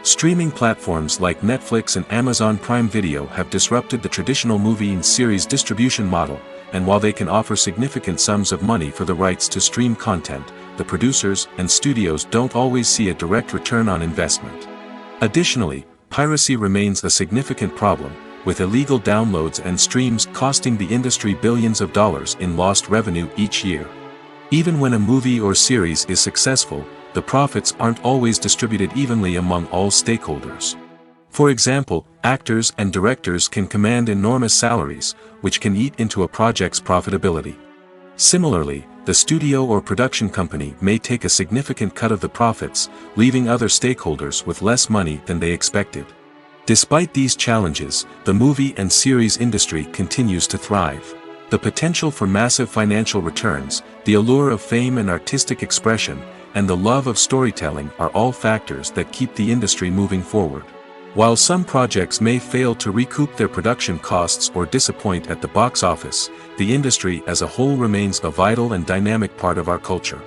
Streaming platforms like Netflix and Amazon Prime Video have disrupted the traditional movie and series distribution model, and while they can offer significant sums of money for the rights to stream content, the producers and studios don't always see a direct return on investment. Additionally, piracy remains a significant problem, with illegal downloads and streams costing the industry billions of dollars in lost revenue each year. Even when a movie or series is successful, the profits aren't always distributed evenly among all stakeholders. For example, actors and directors can command enormous salaries, which can eat into a project's profitability. Similarly, the studio or production company may take a significant cut of the profits, leaving other stakeholders with less money than they expected. Despite these challenges, the movie and series industry continues to thrive. The potential for massive financial returns, the allure of fame and artistic expression, and the love of storytelling are all factors that keep the industry moving forward. While some projects may fail to recoup their production costs or disappoint at the box office, the industry as a whole remains a vital and dynamic part of our culture.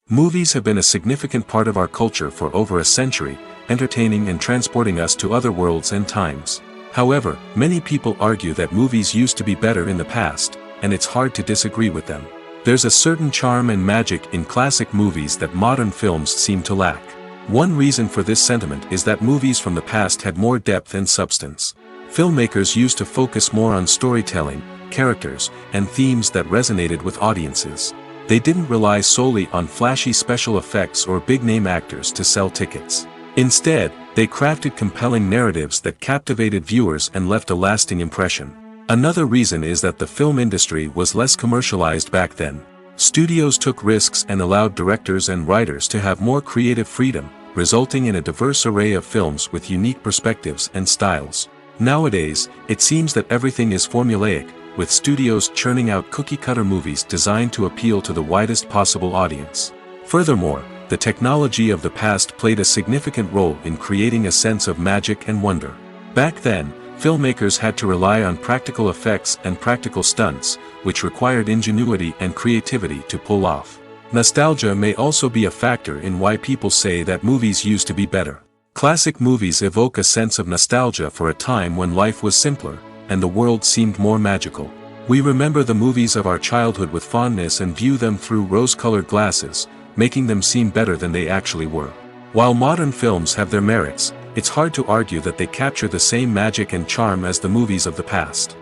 Movies have been a significant part of our culture for over a century, entertaining and transporting us to other worlds and times. However, many people argue that movies used to be better in the past, and it's hard to disagree with them. There's a certain charm and magic in classic movies that modern films seem to lack. One reason for this sentiment is that movies from the past had more depth and substance. Filmmakers used to focus more on storytelling, characters, and themes that resonated with audiences. They didn't rely solely on flashy special effects or big-name actors to sell tickets. Instead, they crafted compelling narratives that captivated viewers and left a lasting impression. Another reason is that the film industry was less commercialized back then. Studios took risks and allowed directors and writers to have more creative freedom, resulting in a diverse array of films with unique perspectives and styles. Nowadays, it seems that everything is formulaic, with studios churning out cookie-cutter movies designed to appeal to the widest possible audience. Furthermore, the technology of the past played a significant role in creating a sense of magic and wonder. Back then, filmmakers had to rely on practical effects and practical stunts, which required ingenuity and creativity to pull off. Nostalgia may also be a factor in why people say that movies used to be better. Classic movies evoke a sense of nostalgia for a time when life was simpler, and the world seemed more magical. We remember the movies of our childhood with fondness and view them through rose-colored glasses, making them seem better than they actually were. While modern films have their merits, it's hard to argue that they capture the same magic and charm as the movies of the past.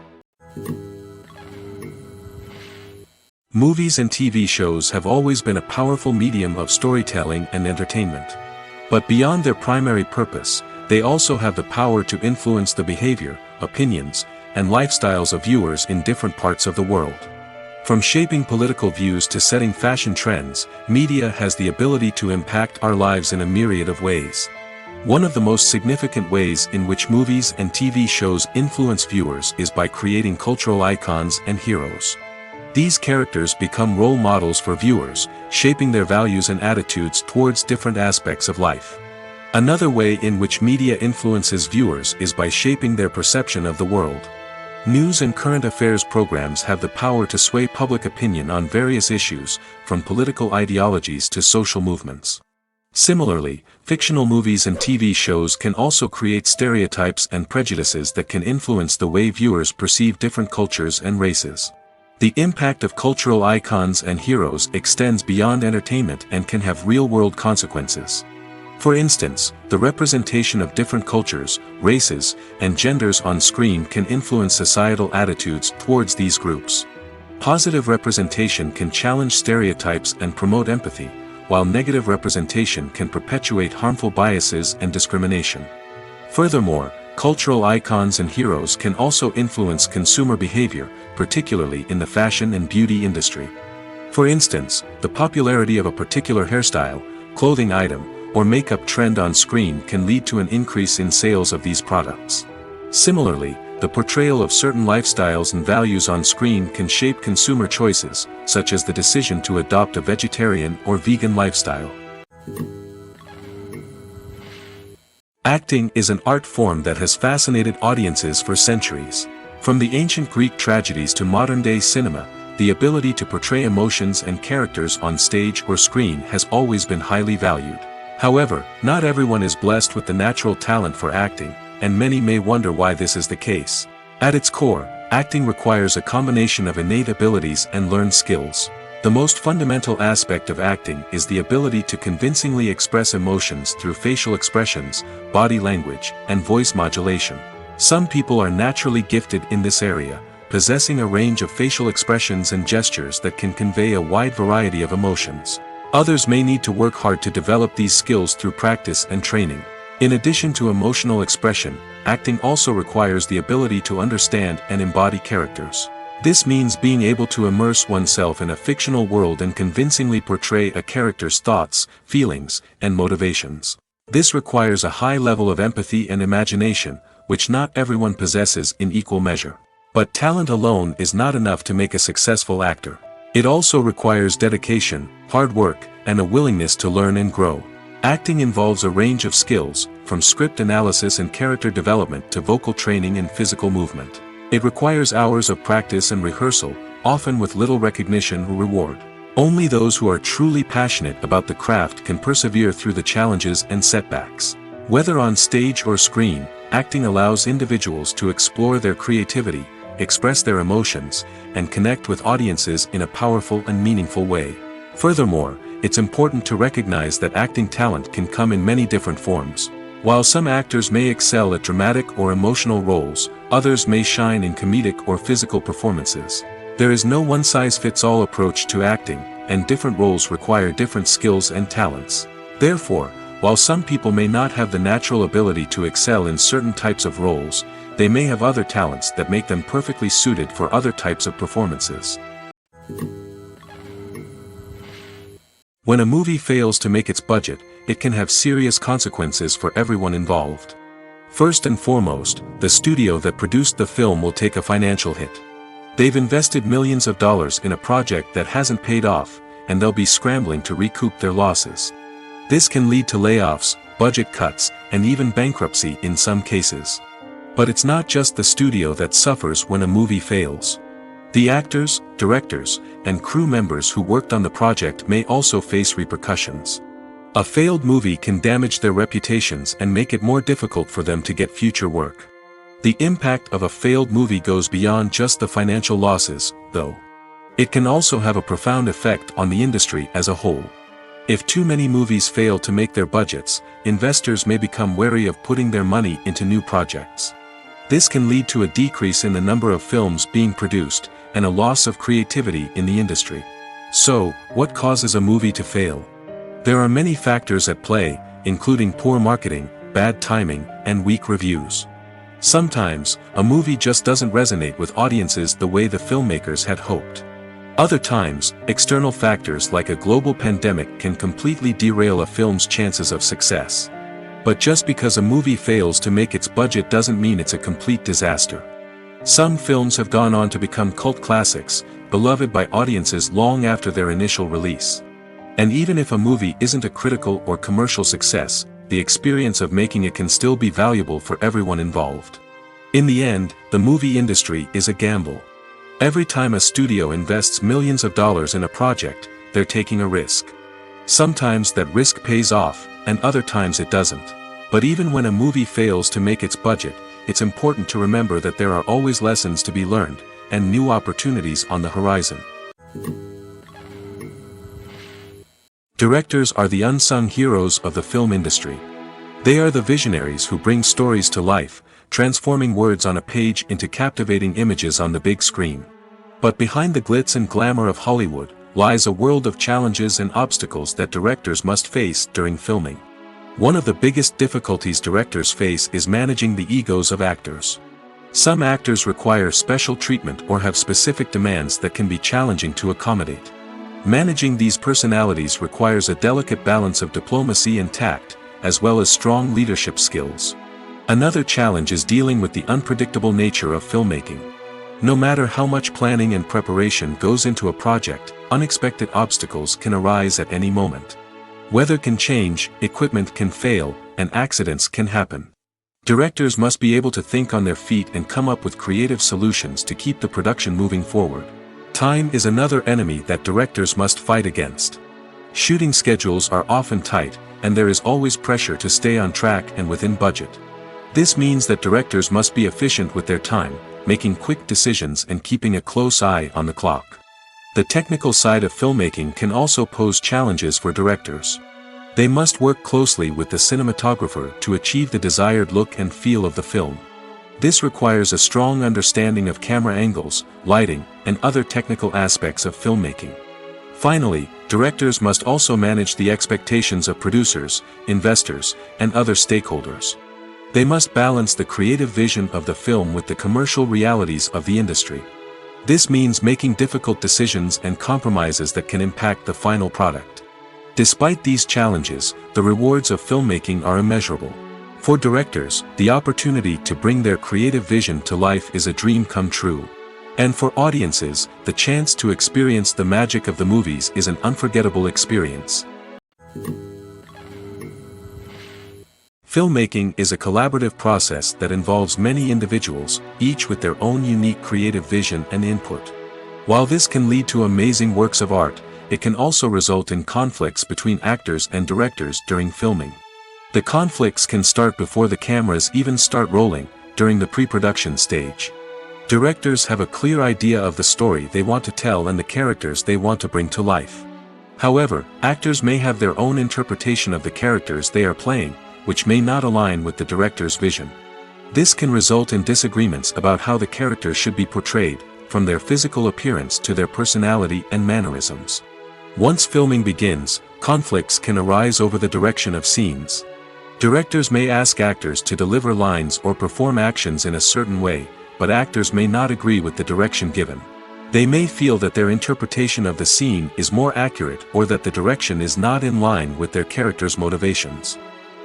Movies and TV shows have always been a powerful medium of storytelling and entertainment. But beyond their primary purpose, they also have the power to influence the behavior, opinions, and lifestyles of viewers in different parts of the world. From shaping political views to setting fashion trends, media has the ability to impact our lives in a myriad of ways. One of the most significant ways in which movies and TV shows influence viewers is by creating cultural icons and heroes. These characters become role models for viewers, shaping their values and attitudes towards different aspects of life. Another way in which media influences viewers is by shaping their perception of the world. News and current affairs programs have the power to sway public opinion on various issues, from political ideologies to social movements. Similarly, fictional movies and TV shows can also create stereotypes and prejudices that can influence the way viewers perceive different cultures and races. The impact of cultural icons and heroes extends beyond entertainment and can have real-world consequences. For instance, the representation of different cultures, races, and genders on screen can influence societal attitudes towards these groups. Positive representation can challenge stereotypes and promote empathy, while negative representation can perpetuate harmful biases and discrimination. Furthermore, cultural icons and heroes can also influence consumer behavior, particularly in the fashion and beauty industry. For instance, the popularity of a particular hairstyle, clothing item, or makeup trend on screen can lead to an increase in sales of these products. Similarly, the portrayal of certain lifestyles and values on screen can shape consumer choices, such as the decision to adopt a vegetarian or vegan lifestyle. Acting is an art form that has fascinated audiences for centuries. From the ancient Greek tragedies to modern-day cinema, the ability to portray emotions and characters on stage or screen has always been highly valued. However, not everyone is blessed with the natural talent for acting, and many may wonder why this is the case. At its core, acting requires a combination of innate abilities and learned skills. The most fundamental aspect of acting is the ability to convincingly express emotions through facial expressions, body language, and voice modulation. Some people are naturally gifted in this area, possessing a range of facial expressions and gestures that can convey a wide variety of emotions. Others may need to work hard to develop these skills through practice and training. In addition to emotional expression, acting also requires the ability to understand and embody characters. This means being able to immerse oneself in a fictional world and convincingly portray a character's thoughts, feelings, and motivations. This requires a high level of empathy and imagination, which not everyone possesses in equal measure. But talent alone is not enough to make a successful actor. It also requires dedication, hard work, and a willingness to learn and grow. Acting involves a range of skills, from script analysis and character development to vocal training and physical movement. It requires hours of practice and rehearsal, often with little recognition or reward. Only those who are truly passionate about the craft can persevere through the challenges and setbacks. Whether on stage or screen, acting allows individuals to explore their creativity, express their emotions, and connect with audiences in a powerful and meaningful way. Furthermore, it's important to recognize that acting talent can come in many different forms. While some actors may excel at dramatic or emotional roles, others may shine in comedic or physical performances. There is no one-size-fits-all approach to acting, and different roles require different skills and talents. Therefore, while some people may not have the natural ability to excel in certain types of roles, they may have other talents that make them perfectly suited for other types of performances. When a movie fails to make its budget, it can have serious consequences for everyone involved. First and foremost, the studio that produced the film will take a financial hit. They've invested millions of dollars in a project that hasn't paid off, and they'll be scrambling to recoup their losses. This can lead to layoffs, budget cuts, and even bankruptcy in some cases. But it's not just the studio that suffers when a movie fails. The actors, directors, and crew members who worked on the project may also face repercussions. A failed movie can damage their reputations and make it more difficult for them to get future work. The impact of a failed movie goes beyond just the financial losses, though. It can also have a profound effect on the industry as a whole. If too many movies fail to make their budgets, investors may become wary of putting their money into new projects. This can lead to a decrease in the number of films being produced, and a loss of creativity in the industry. So, what causes a movie to fail? There are many factors at play, including poor marketing, bad timing, and weak reviews. Sometimes, a movie just doesn't resonate with audiences the way the filmmakers had hoped. Other times, external factors like a global pandemic can completely derail a film's chances of success. But just because a movie fails to make its budget doesn't mean it's a complete disaster. Some films have gone on to become cult classics, beloved by audiences long after their initial release. And even if a movie isn't a critical or commercial success, the experience of making it can still be valuable for everyone involved. In the end, the movie industry is a gamble. Every time a studio invests millions of dollars in a project, they're taking a risk. Sometimes that risk pays off, and other times it doesn't. But even when a movie fails to make its budget, it's important to remember that there are always lessons to be learned, and new opportunities on the horizon. Directors are the unsung heroes of the film industry. They are the visionaries who bring stories to life, transforming words on a page into captivating images on the big screen. But behind the glitz and glamour of Hollywood, lies a world of challenges and obstacles that directors must face during filming. One of the biggest difficulties directors face is managing the egos of actors. Some actors require special treatment or have specific demands that can be challenging to accommodate. Managing these personalities requires a delicate balance of diplomacy and tact, as well as strong leadership skills. Another challenge is dealing with the unpredictable nature of filmmaking. No matter how much planning and preparation goes into a project, unexpected obstacles can arise at any moment. Weather can change, equipment can fail, and accidents can happen. Directors must be able to think on their feet and come up with creative solutions to keep the production moving forward. Time is another enemy that directors must fight against. Shooting schedules are often tight, and there is always pressure to stay on track and within budget. This means that directors must be efficient with their time, making quick decisions and keeping a close eye on the clock. The technical side of filmmaking can also pose challenges for directors. They must work closely with the cinematographer to achieve the desired look and feel of the film. This requires a strong understanding of camera angles, lighting, and other technical aspects of filmmaking. Finally, directors must also manage the expectations of producers, investors, and other stakeholders. They must balance the creative vision of the film with the commercial realities of the industry. This means making difficult decisions and compromises that can impact the final product. Despite these challenges, the rewards of filmmaking are immeasurable. For directors, the opportunity to bring their creative vision to life is a dream come true. And for audiences, the chance to experience the magic of the movies is an unforgettable experience. Filmmaking is a collaborative process that involves many individuals, each with their own unique creative vision and input. While this can lead to amazing works of art, it can also result in conflicts between actors and directors during filming. The conflicts can start before the cameras even start rolling, during the pre-production stage. Directors have a clear idea of the story they want to tell and the characters they want to bring to life. However, actors may have their own interpretation of the characters they are playing, which may not align with the director's vision. This can result in disagreements about how the characters should be portrayed, from their physical appearance to their personality and mannerisms. Once filming begins, conflicts can arise over the direction of scenes. Directors may ask actors to deliver lines or perform actions in a certain way, but actors may not agree with the direction given. They may feel that their interpretation of the scene is more accurate or that the direction is not in line with their character's motivations.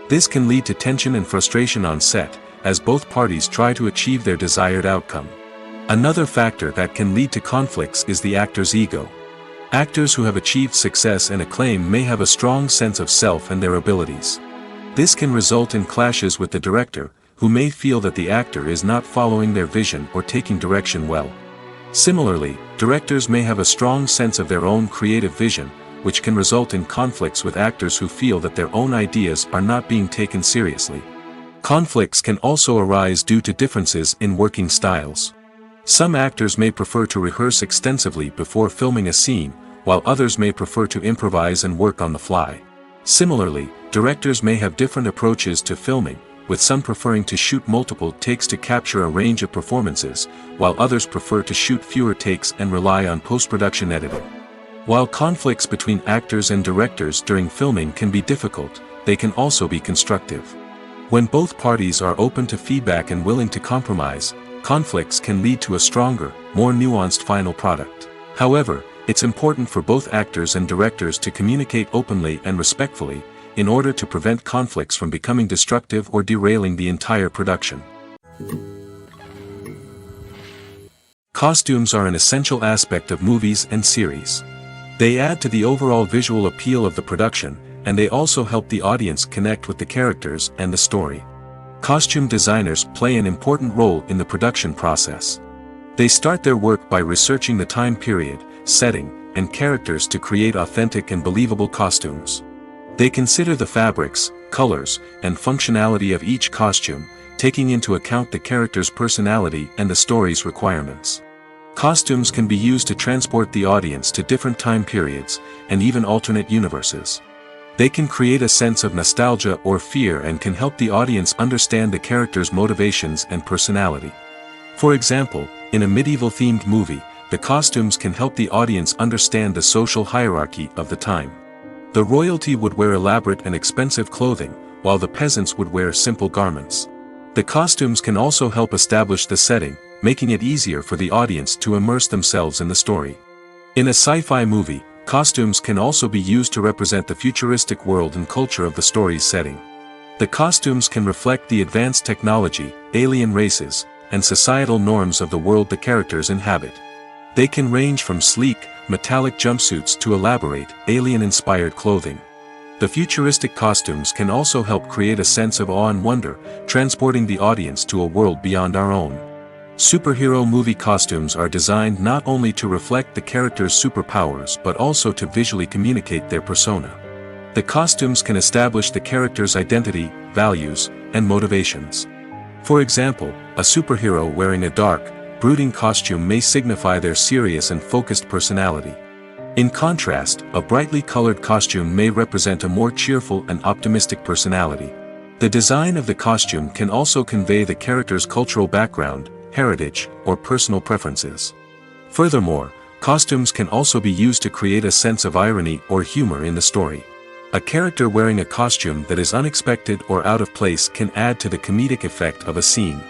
This can lead to tension and frustration on set, as both parties try to achieve their desired outcome. Another factor that can lead to conflicts is the actor's ego. Actors who have achieved success and acclaim may have a strong sense of self and their abilities. This can result in clashes with the director, who may feel that the actor is not following their vision or taking direction well. Similarly, directors may have a strong sense of their own creative vision, which can result in conflicts with actors who feel that their own ideas are not being taken seriously. Conflicts can also arise due to differences in working styles. Some actors may prefer to rehearse extensively before filming a scene, while others may prefer to improvise and work on the fly. Similarly, directors may have different approaches to filming, with some preferring to shoot multiple takes to capture a range of performances, while others prefer to shoot fewer takes and rely on post-production editing. While conflicts between actors and directors during filming can be difficult, they can also be constructive. When both parties are open to feedback and willing to compromise, conflicts can lead to a stronger, more nuanced final product. However, it's important for both actors and directors to communicate openly and respectfully, in order to prevent conflicts from becoming destructive or derailing the entire production. Costumes are an essential aspect of movies and series. They add to the overall visual appeal of the production, and they also help the audience connect with the characters and the story. Costume designers play an important role in the production process. They start their work by researching the time period, setting, and characters to create authentic and believable costumes. They consider the fabrics, colors, and functionality of each costume, taking into account the character's personality and the story's requirements. Costumes can be used to transport the audience to different time periods, and even alternate universes. They can create a sense of nostalgia or fear and can help the audience understand the character's motivations and personality. For example, in a medieval-themed movie, the costumes can help the audience understand the social hierarchy of the time. The royalty would wear elaborate and expensive clothing, while the peasants would wear simple garments. The costumes can also help establish the setting, making it easier for the audience to immerse themselves in the story. In a sci-fi movie, costumes can also be used to represent the futuristic world and culture of the story's setting. The costumes can reflect the advanced technology, alien races, and societal norms of the world the characters inhabit. They can range from sleek, metallic jumpsuits to elaborate, alien-inspired clothing. The futuristic costumes can also help create a sense of awe and wonder, transporting the audience to a world beyond our own. Superhero movie costumes are designed not only to reflect the character's superpowers but also to visually communicate their persona. The costumes can establish the character's identity, values, and motivations. For example, a superhero wearing a dark, brooding costume may signify their serious and focused personality. In contrast, a brightly colored costume may represent a more cheerful and optimistic personality. The design of the costume can also convey the character's cultural background, heritage, or personal preferences. Furthermore, costumes can also be used to create a sense of irony or humor in the story. A character wearing a costume that is unexpected or out of place can add to the comedic effect of a scene.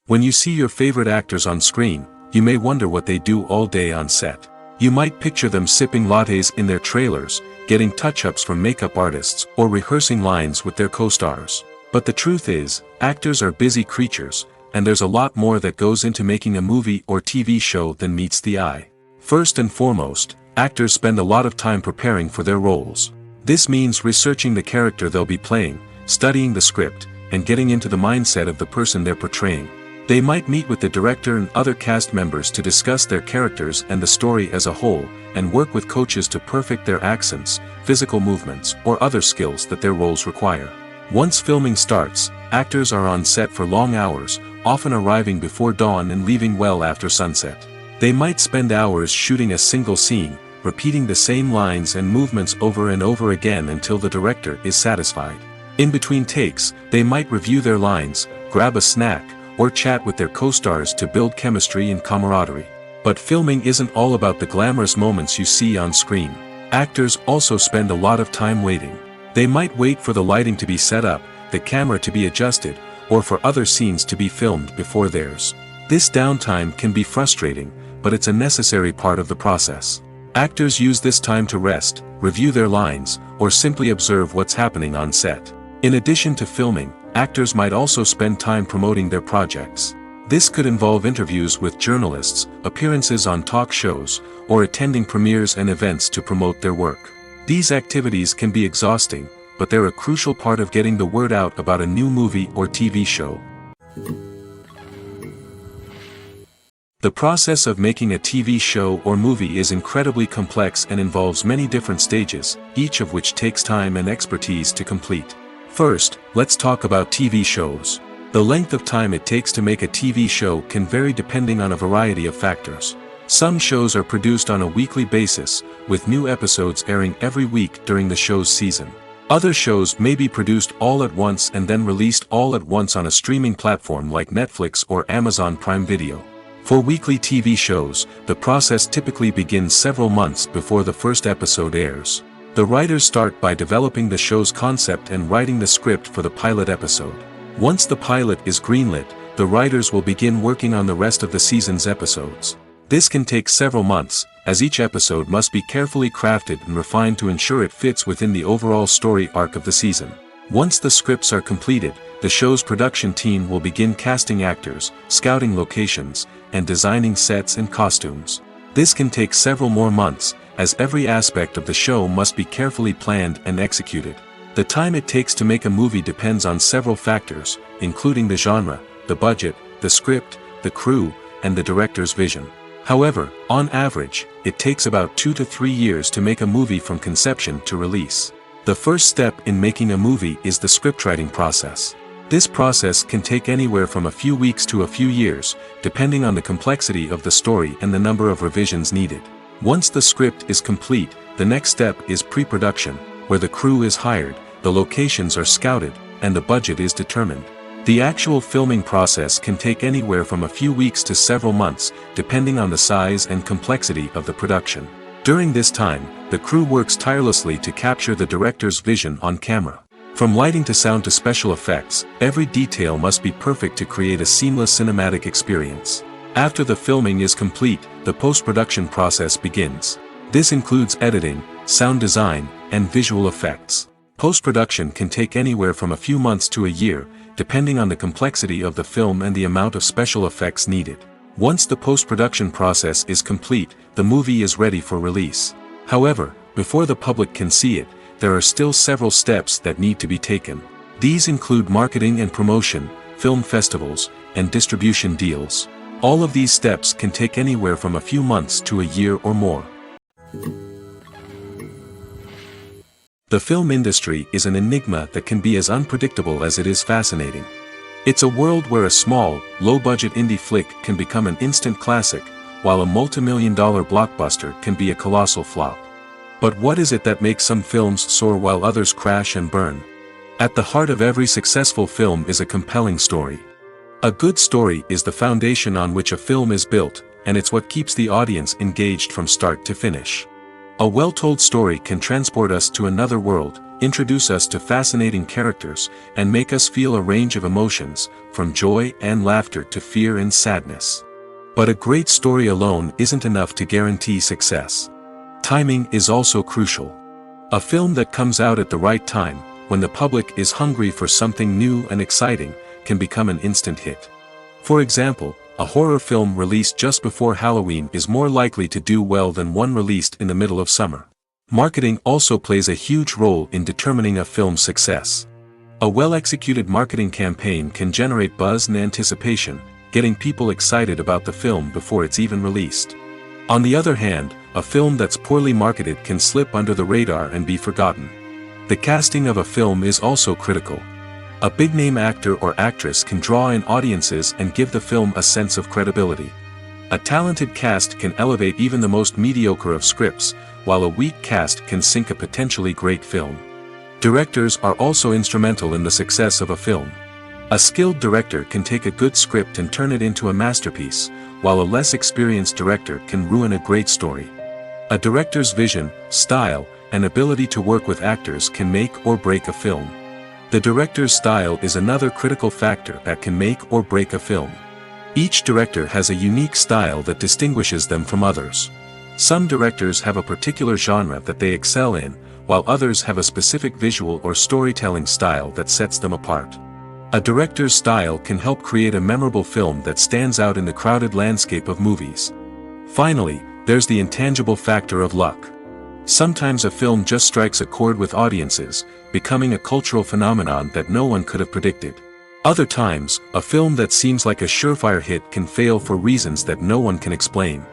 When you see your favorite actors on screen, you may wonder what they do all day on set. You might picture them sipping lattes in their trailers, getting touch-ups from makeup artists, or rehearsing lines with their co-stars. But the truth is, actors are busy creatures, and there's a lot more that goes into making a movie or TV show than meets the eye. First and foremost, actors spend a lot of time preparing for their roles. This means researching the character they'll be playing, studying the script, and getting into the mindset of the person they're portraying. They might meet with the director and other cast members to discuss their characters and the story as a whole, and work with coaches to perfect their accents, physical movements, or other skills that their roles require. Once filming starts, actors are on set for long hours, often arriving before dawn and leaving well after sunset. They might spend hours shooting a single scene, repeating the same lines and movements over and over again until the director is satisfied. In between takes, they might review their lines, grab a snack, or chat with their co-stars to build chemistry and camaraderie. But filming isn't all about the glamorous moments you see on screen. Actors also spend a lot of time waiting. They might wait for the lighting to be set up, the camera to be adjusted, or for other scenes to be filmed before theirs. This downtime can be frustrating, but it's a necessary part of the process. Actors use this time to rest, review their lines, or simply observe what's happening on set. In addition to filming, actors might also spend time promoting their projects. This could involve interviews with journalists, appearances on talk shows, or attending premieres and events to promote their work. These activities can be exhausting, but they're a crucial part of getting the word out about a new movie or TV show. The process of making a TV show or movie is incredibly complex and involves many different stages, each of which takes time and expertise to complete. First, let's talk about TV shows. The length of time it takes to make a TV show can vary depending on a variety of factors. Some shows are produced on a weekly basis, with new episodes airing every week during the show's season. Other shows may be produced all at once and then released all at once on a streaming platform like Netflix or Amazon Prime Video. For weekly TV shows, the process typically begins several months before the first episode airs. The writers start by developing the show's concept and writing the script for the pilot episode. Once the pilot is greenlit, the writers will begin working on the rest of the season's episodes. This can take several months, as each episode must be carefully crafted and refined to ensure it fits within the overall story arc of the season. Once the scripts are completed, the show's production team will begin casting actors, scouting locations, and designing sets and costumes. This can take several more months, as every aspect of the show must be carefully planned and executed. The time it takes to make a movie depends on several factors, including the genre, the budget, the script, the crew, and the director's vision. However, on average, it takes about 2 to 3 years to make a movie from conception to release. The first step in making a movie is the scriptwriting process. This process can take anywhere from a few weeks to a few years, depending on the complexity of the story and the number of revisions needed. Once the script is complete, the next step is pre-production, where the crew is hired, the locations are scouted, and the budget is determined. The actual filming process can take anywhere from a few weeks to several months, depending on the size and complexity of the production. During this time, the crew works tirelessly to capture the director's vision on camera. From lighting to sound to special effects, every detail must be perfect to create a seamless cinematic experience. After the filming is complete, the post-production process begins. This includes editing, sound design, and visual effects. Post-production can take anywhere from a few months to a year, depending on the complexity of the film and the amount of special effects needed. Once the post-production process is complete, the movie is ready for release. However, before the public can see it, there are still several steps that need to be taken. These include marketing and promotion, film festivals, and distribution deals. All of these steps can take anywhere from a few months to a year or more. The film industry is an enigma that can be as unpredictable as it is fascinating. It's a world where a small, low-budget indie flick can become an instant classic, while a multi-million-dollar blockbuster can be a colossal flop. But what is it that makes some films soar while others crash and burn? At the heart of every successful film is a compelling story. A good story is the foundation on which a film is built, and it's what keeps the audience engaged from start to finish. A well-told story can transport us to another world, introduce us to fascinating characters, and make us feel a range of emotions, from joy and laughter to fear and sadness. But a great story alone isn't enough to guarantee success. Timing is also crucial. A film that comes out at the right time, when the public is hungry for something new and exciting, can become an instant hit. For example, a horror film released just before Halloween is more likely to do well than one released in the middle of summer. Marketing also plays a huge role in determining a film's success. A well-executed marketing campaign can generate buzz and anticipation, getting people excited about the film before it's even released. On the other hand, a film that's poorly marketed can slip under the radar and be forgotten. The casting of a film is also critical. A big-name actor or actress can draw in audiences and give the film a sense of credibility. A talented cast can elevate even the most mediocre of scripts, while a weak cast can sink a potentially great film. Directors are also instrumental in the success of a film. A skilled director can take a good script and turn it into a masterpiece, while a less experienced director can ruin a great story. A director's vision, style, and ability to work with actors can make or break a film. The director's style is another critical factor that can make or break a film. Each director has a unique style that distinguishes them from others. Some directors have a particular genre that they excel in, while others have a specific visual or storytelling style that sets them apart. A director's style can help create a memorable film that stands out in the crowded landscape of movies. Finally, there's the intangible factor of luck. Sometimes a film just strikes a chord with audiences, becoming a cultural phenomenon that no one could have predicted. Other times, a film that seems like a surefire hit can fail for reasons that no one can explain.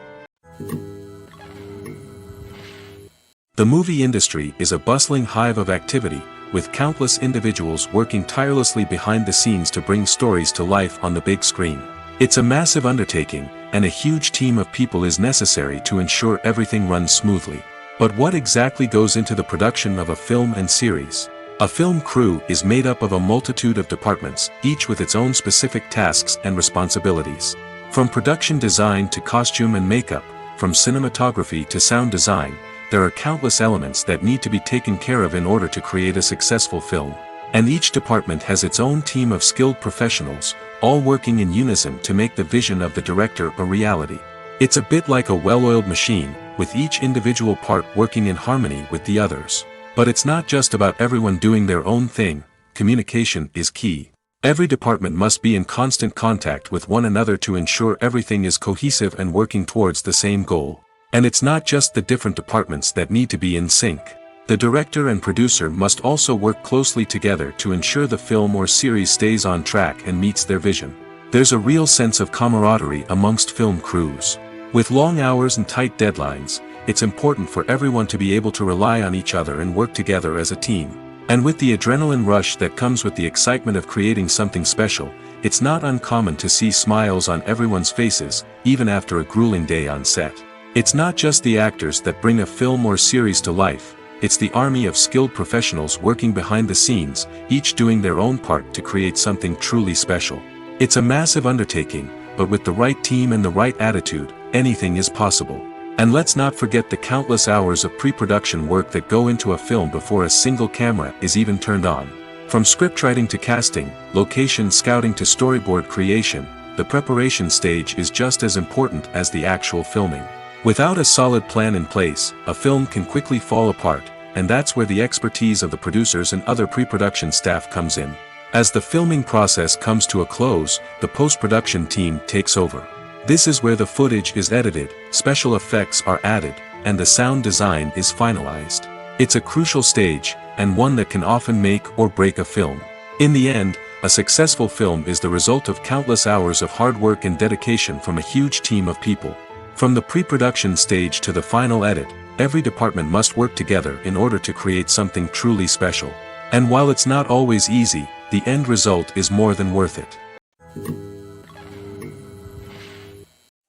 The movie industry is a bustling hive of activity, with countless individuals working tirelessly behind the scenes to bring stories to life on the big screen. It's a massive undertaking, and a huge team of people is necessary to ensure everything runs smoothly. But what exactly goes into the production of a film and series? A film crew is made up of a multitude of departments, each with its own specific tasks and responsibilities. From production design to costume and makeup, from cinematography to sound design, there are countless elements that need to be taken care of in order to create a successful film. And each department has its own team of skilled professionals, all working in unison to make the vision of the director a reality. It's a bit like a well-oiled machine, with each individual part working in harmony with the others. But it's not just about everyone doing their own thing, communication is key. Every department must be in constant contact with one another to ensure everything is cohesive and working towards the same goal. And it's not just the different departments that need to be in sync. The director and producer must also work closely together to ensure the film or series stays on track and meets their vision. There's a real sense of camaraderie amongst film crews. With long hours and tight deadlines, it's important for everyone to be able to rely on each other and work together as a team. And with the adrenaline rush that comes with the excitement of creating something special, it's not uncommon to see smiles on everyone's faces, even after a grueling day on set. It's not just the actors that bring a film or series to life, it's the army of skilled professionals working behind the scenes, each doing their own part to create something truly special. It's a massive undertaking, but with the right team and the right attitude, anything is possible. And let's not forget the countless hours of pre-production work that go into a film before a single camera is even turned on. From scriptwriting to casting, location scouting to storyboard creation, the preparation stage is just as important as the actual filming. Without a solid plan in place, a film can quickly fall apart, and that's where the expertise of the producers and other pre-production staff comes in. As the filming process comes to a close, the post-production team takes over. This is where the footage is edited, special effects are added, and the sound design is finalized. It's a crucial stage, and one that can often make or break a film. In the end, a successful film is the result of countless hours of hard work and dedication from a huge team of people. From the pre-production stage to the final edit, every department must work together in order to create something truly special. And while it's not always easy, the end result is more than worth it.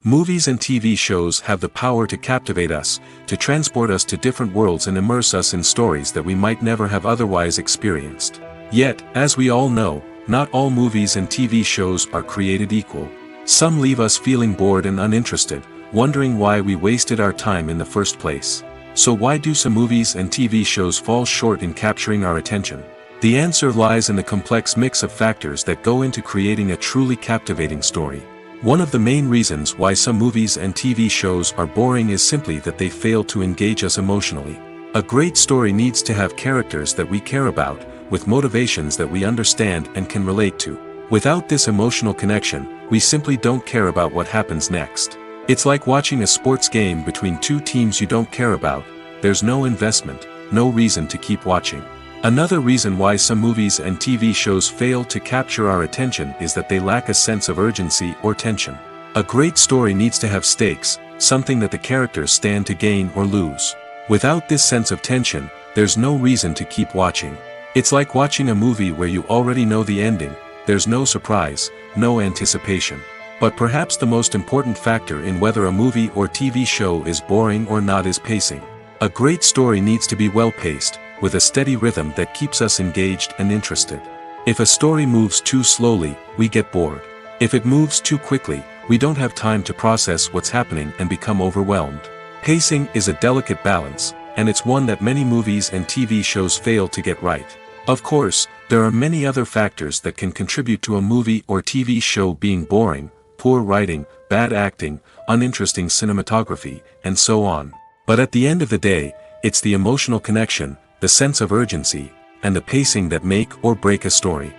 Movies and TV shows have the power to captivate us, to transport us to different worlds and immerse us in stories that we might never have otherwise experienced. Yet, as we all know, not all movies and TV shows are created equal. Some leave us feeling bored and uninterested, wondering why we wasted our time in the first place. So why do some movies and TV shows fall short in capturing our attention? The answer lies in the complex mix of factors that go into creating a truly captivating story. One of the main reasons why some movies and TV shows are boring is simply that they fail to engage us emotionally. A great story needs to have characters that we care about, with motivations that we understand and can relate to. Without this emotional connection, we simply don't care about what happens next. It's like watching a sports game between two teams you don't care about. There's no investment, no reason to keep watching. Another reason why some movies and TV shows fail to capture our attention is that they lack a sense of urgency or tension. A great story needs to have stakes, something that the characters stand to gain or lose. Without this sense of tension, there's no reason to keep watching. It's like watching a movie where you already know the ending, there's no surprise, no anticipation. But perhaps the most important factor in whether a movie or TV show is boring or not is pacing. A great story needs to be well-paced, with a steady rhythm that keeps us engaged and interested. If a story moves too slowly, we get bored. If it moves too quickly, we don't have time to process what's happening and become overwhelmed. Pacing is a delicate balance, and it's one that many movies and TV shows fail to get right. Of course, there are many other factors that can contribute to a movie or TV show being boring: poor writing, bad acting, uninteresting cinematography, and so on. But at the end of the day, it's the emotional connection, the sense of urgency, and the pacing that make or break a story.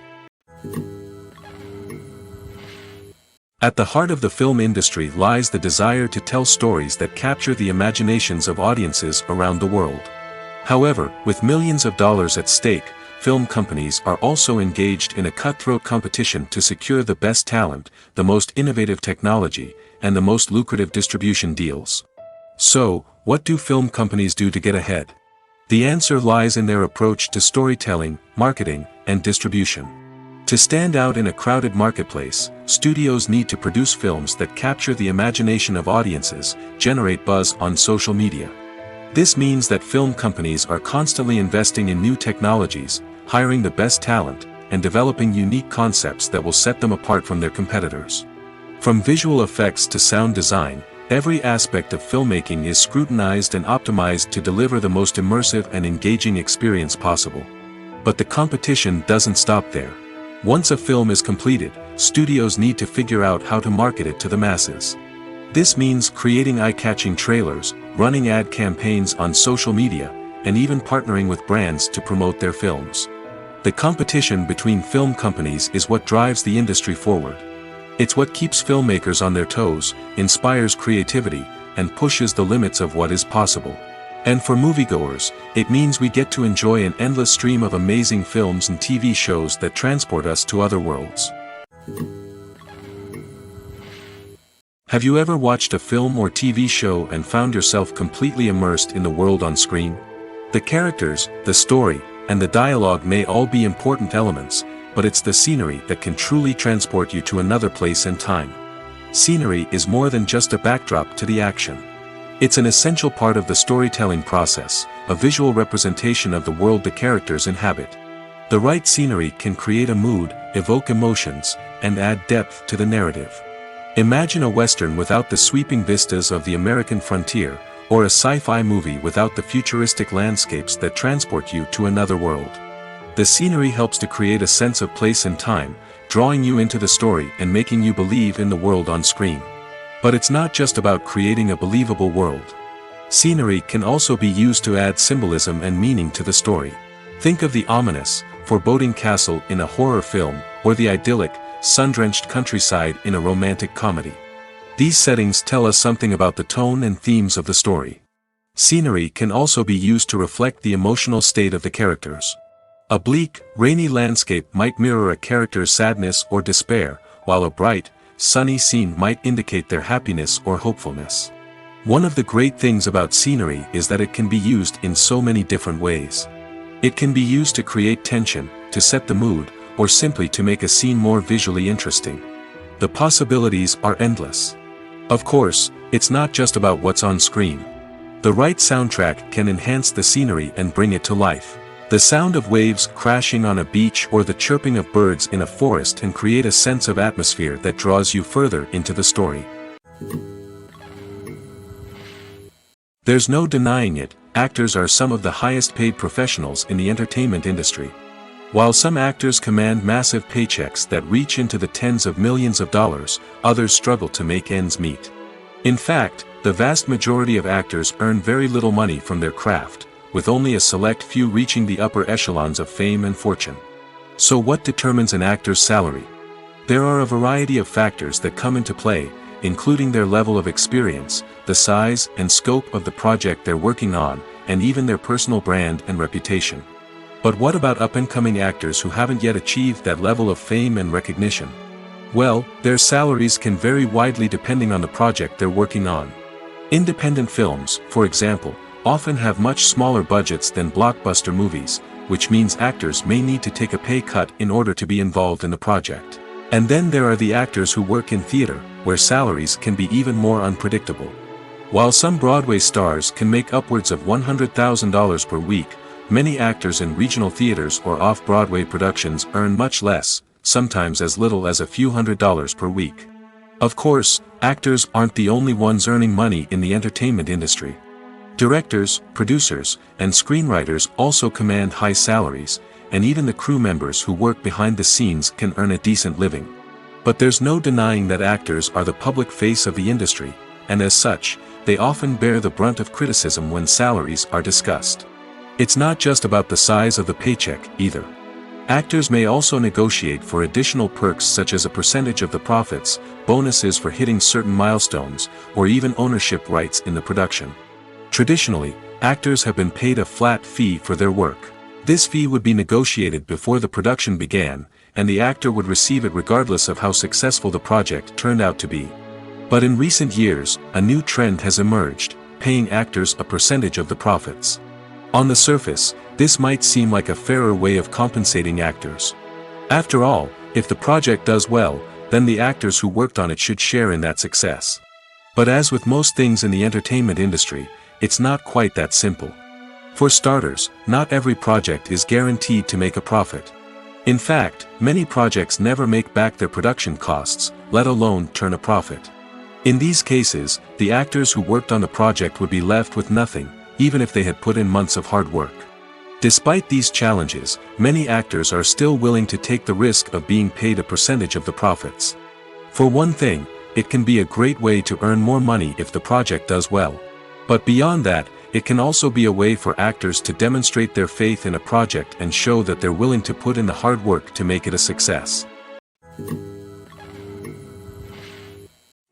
At the heart of the film industry lies the desire to tell stories that capture the imaginations of audiences around the world. However, with millions of dollars at stake, film companies are also engaged in a cutthroat competition to secure the best talent, the most innovative technology, and the most lucrative distribution deals. So, what do film companies do to get ahead? The answer lies in their approach to storytelling, marketing, and distribution. To stand out in a crowded marketplace, studios need to produce films that capture the imagination of audiences, generate buzz on social media. This means that film companies are constantly investing in new technologies, hiring the best talent, and developing unique concepts that will set them apart from their competitors. From visual effects to sound design, every aspect of filmmaking is scrutinized and optimized to deliver the most immersive and engaging experience possible. But the competition doesn't stop there. Once a film is completed, studios need to figure out how to market it to the masses. This means creating eye-catching trailers, running ad campaigns on social media, and even partnering with brands to promote their films. The competition between film companies is what drives the industry forward. It's what keeps filmmakers on their toes, inspires creativity, and pushes the limits of what is possible. And for moviegoers, it means we get to enjoy an endless stream of amazing films and TV shows that transport us to other worlds. Have you ever watched a film or TV show and found yourself completely immersed in the world on screen? The characters, the story, and the dialogue may all be important elements, but it's the scenery that can truly transport you to another place and time. Scenery is more than just a backdrop to the action. It's an essential part of the storytelling process, a visual representation of the world the characters inhabit. The right scenery can create a mood, evoke emotions, and add depth to the narrative. Imagine a Western without the sweeping vistas of the American frontier, or a sci-fi movie without the futuristic landscapes that transport you to another world. The scenery helps to create a sense of place and time, drawing you into the story and making you believe in the world on screen. But it's not just about creating a believable world. Scenery can also be used to add symbolism and meaning to the story. Think of the ominous, foreboding castle in a horror film, or the idyllic, sun-drenched countryside in a romantic comedy. These settings tell us something about the tone and themes of the story. Scenery can also be used to reflect the emotional state of the characters. A bleak, rainy landscape might mirror a character's sadness or despair, while a bright, sunny scene might indicate their happiness or hopefulness. One of the great things about scenery is that it can be used in so many different ways. It can be used to create tension, to set the mood, or simply to make a scene more visually interesting. The possibilities are endless. Of course, it's not just about what's on screen. The right soundtrack can enhance the scenery and bring it to life. The sound of waves crashing on a beach or the chirping of birds in a forest can create a sense of atmosphere that draws you further into the story. There's no denying it, actors are some of the highest paid professionals in the entertainment industry. While some actors command massive paychecks that reach into the tens of millions of dollars, others struggle to make ends meet. In fact, the vast majority of actors earn very little money from their craft, with only a select few reaching the upper echelons of fame and fortune. So what determines an actor's salary? There are a variety of factors that come into play, including their level of experience, the size and scope of the project they're working on, and even their personal brand and reputation. But what about up-and-coming actors who haven't yet achieved that level of fame and recognition? Well, their salaries can vary widely depending on the project they're working on. Independent films, for example, often have much smaller budgets than blockbuster movies, which means actors may need to take a pay cut in order to be involved in the project. And then there are the actors who work in theater, where salaries can be even more unpredictable. While some Broadway stars can make upwards of $100,000 per week, many actors in regional theaters or off-Broadway productions earn much less, sometimes as little as a few $100s per week. Of course, actors aren't the only ones earning money in the entertainment industry. Directors, producers, and screenwriters also command high salaries, and even the crew members who work behind the scenes can earn a decent living. But there's no denying that actors are the public face of the industry, and as such, they often bear the brunt of criticism when salaries are discussed. It's not just about the size of the paycheck, either. Actors may also negotiate for additional perks such as a percentage of the profits, bonuses for hitting certain milestones, or even ownership rights in the production. Traditionally, actors have been paid a flat fee for their work. This fee would be negotiated before the production began, and the actor would receive it regardless of how successful the project turned out to be. But in recent years, a new trend has emerged, paying actors a percentage of the profits. On the surface, this might seem like a fairer way of compensating actors. After all, if the project does well, then the actors who worked on it should share in that success. But as with most things in the entertainment industry, it's not quite that simple. For starters, not every project is guaranteed to make a profit. In fact, many projects never make back their production costs, let alone turn a profit. In these cases, the actors who worked on the project would be left with nothing, even if they had put in months of hard work. Despite these challenges, many actors are still willing to take the risk of being paid a percentage of the profits. For one thing, it can be a great way to earn more money if the project does well. But beyond that, it can also be a way for actors to demonstrate their faith in a project and show that they're willing to put in the hard work to make it a success.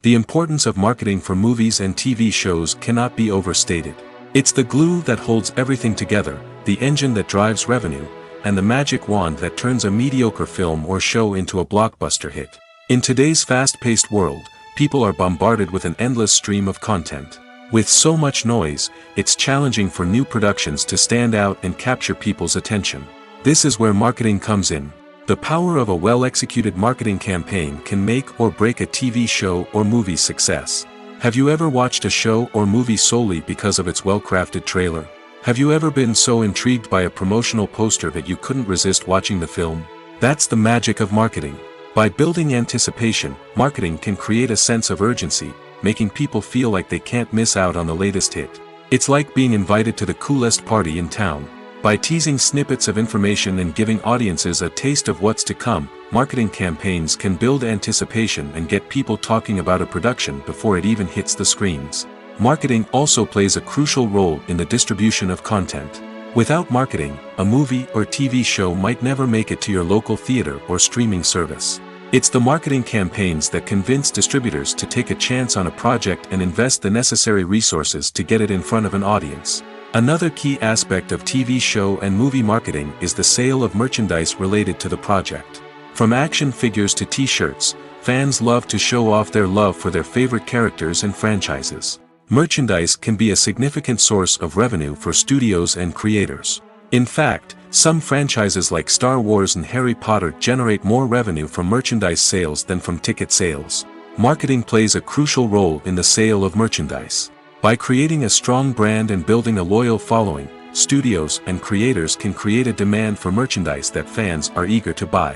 The importance of marketing for movies and TV shows cannot be overstated. It's the glue that holds everything together, the engine that drives revenue, and the magic wand that turns a mediocre film or show into a blockbuster hit. In today's fast-paced world, people are bombarded with an endless stream of content. With so much noise, it's challenging for new productions to stand out and capture people's attention. This is where marketing comes in. The power of a well-executed marketing campaign can make or break a TV show or movie's success. Have you ever watched a show or movie solely because of its well-crafted trailer? Have you ever been so intrigued by a promotional poster that you couldn't resist watching the film? That's the magic of marketing. By building anticipation, marketing can create a sense of urgency, making people feel like they can't miss out on the latest hit. It's like being invited to the coolest party in town. By teasing snippets of information and giving audiences a taste of what's to come, marketing campaigns can build anticipation and get people talking about a production before it even hits the screens. Marketing also plays a crucial role in the distribution of content. Without marketing, a movie or TV show might never make it to your local theater or streaming service. It's the marketing campaigns that convince distributors to take a chance on a project and invest the necessary resources to get it in front of an audience. Another key aspect of TV show and movie marketing is the sale of merchandise related to the project. From action figures to t-shirts, fans love to show off their love for their favorite characters and franchises. Merchandise can be a significant source of revenue for studios and creators. In fact, some franchises like Star Wars and Harry Potter generate more revenue from merchandise sales than from ticket sales. Marketing plays a crucial role in the sale of merchandise. By creating a strong brand and building a loyal following, studios and creators can create a demand for merchandise that fans are eager to buy.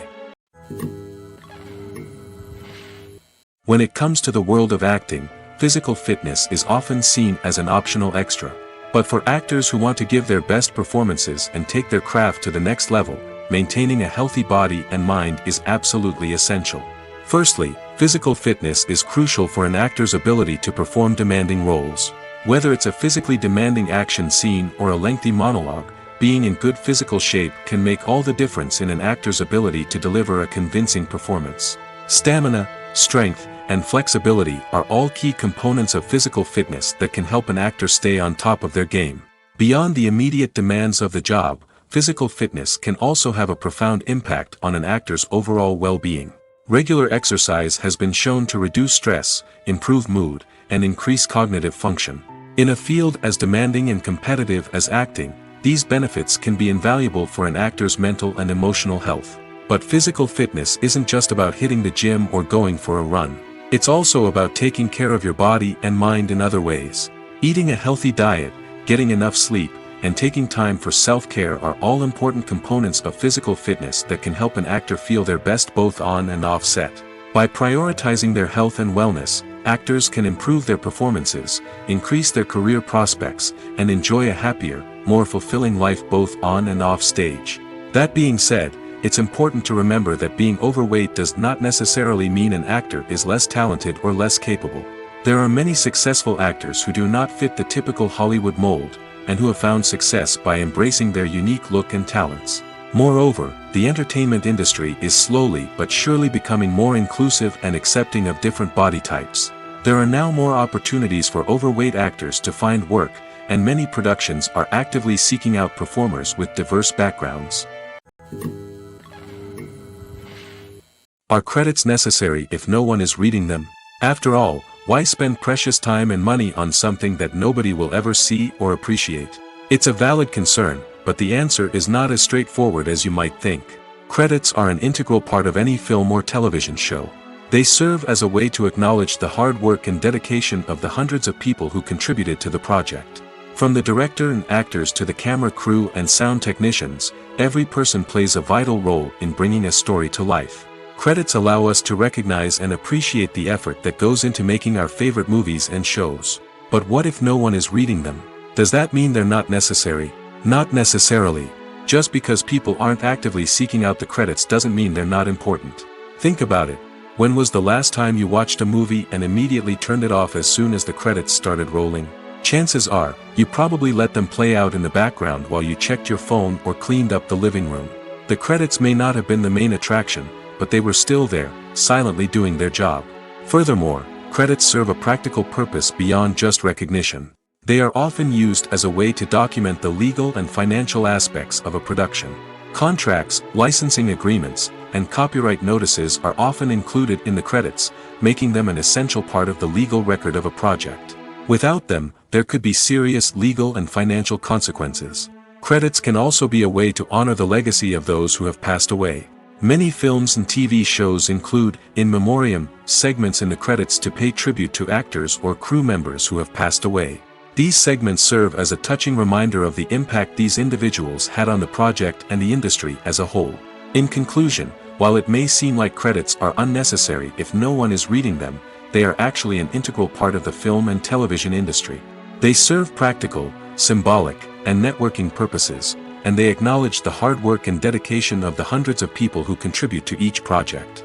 When it comes to the world of acting, physical fitness is often seen as an optional extra. But for actors who want to give their best performances and take their craft to the next level, maintaining a healthy body and mind is absolutely essential. Firstly, physical fitness is crucial for an actor's ability to perform demanding roles. Whether it's a physically demanding action scene or a lengthy monologue, being in good physical shape can make all the difference in an actor's ability to deliver a convincing performance. Stamina, strength, and flexibility are all key components of physical fitness that can help an actor stay on top of their game. Beyond the immediate demands of the job, physical fitness can also have a profound impact on an actor's overall well-being. Regular exercise has been shown to reduce stress, improve mood, and increase cognitive function. In a field as demanding and competitive as acting, these benefits can be invaluable for an actor's mental and emotional health. But physical fitness isn't just about hitting the gym or going for a run. It's also about taking care of your body and mind in other ways. Eating a healthy diet, getting enough sleep, and taking time for self-care are all important components of physical fitness that can help an actor feel their best both on and off set. By prioritizing their health and wellness, actors can improve their performances, increase their career prospects, and enjoy a happier, more fulfilling life both on and off stage. That being said, it's important to remember that being overweight does not necessarily mean an actor is less talented or less capable. There are many successful actors who do not fit the typical Hollywood mold, and who have found success by embracing their unique look and talents. Moreover, the entertainment industry is slowly but surely becoming more inclusive and accepting of different body types. There are now more opportunities for overweight actors to find work, and many productions are actively seeking out performers with diverse backgrounds. Are credits necessary if no one is reading them? After all, why spend precious time and money on something that nobody will ever see or appreciate? It's a valid concern, but the answer is not as straightforward as you might think. Credits are an integral part of any film or television show. They serve as a way to acknowledge the hard work and dedication of the hundreds of people who contributed to the project. From the director and actors to the camera crew and sound technicians, every person plays a vital role in bringing a story to life. Credits allow us to recognize and appreciate the effort that goes into making our favorite movies and shows. But what if no one is reading them? Does that mean they're not necessary? Not necessarily. Just because people aren't actively seeking out the credits doesn't mean they're not important. Think about it. When was the last time you watched a movie and immediately turned it off as soon as the credits started rolling? Chances are, you probably let them play out in the background while you checked your phone or cleaned up the living room. The credits may not have been the main attraction, but they were still there, silently doing their job. Furthermore, credits serve a practical purpose beyond just recognition. They are often used as a way to document the legal and financial aspects of a production. Contracts, licensing agreements, and copyright notices are often included in the credits, making them an essential part of the legal record of a project. Without them, there could be serious legal and financial consequences. Credits can also be a way to honor the legacy of those who have passed away. Many films and TV shows include, in memoriam, segments in the credits to pay tribute to actors or crew members who have passed away. These segments serve as a touching reminder of the impact these individuals had on the project and the industry as a whole. In conclusion, while it may seem like credits are unnecessary if no one is reading them, they are actually an integral part of the film and television industry. They serve practical, symbolic, and networking purposes, and they acknowledge the hard work and dedication of the hundreds of people who contribute to each project.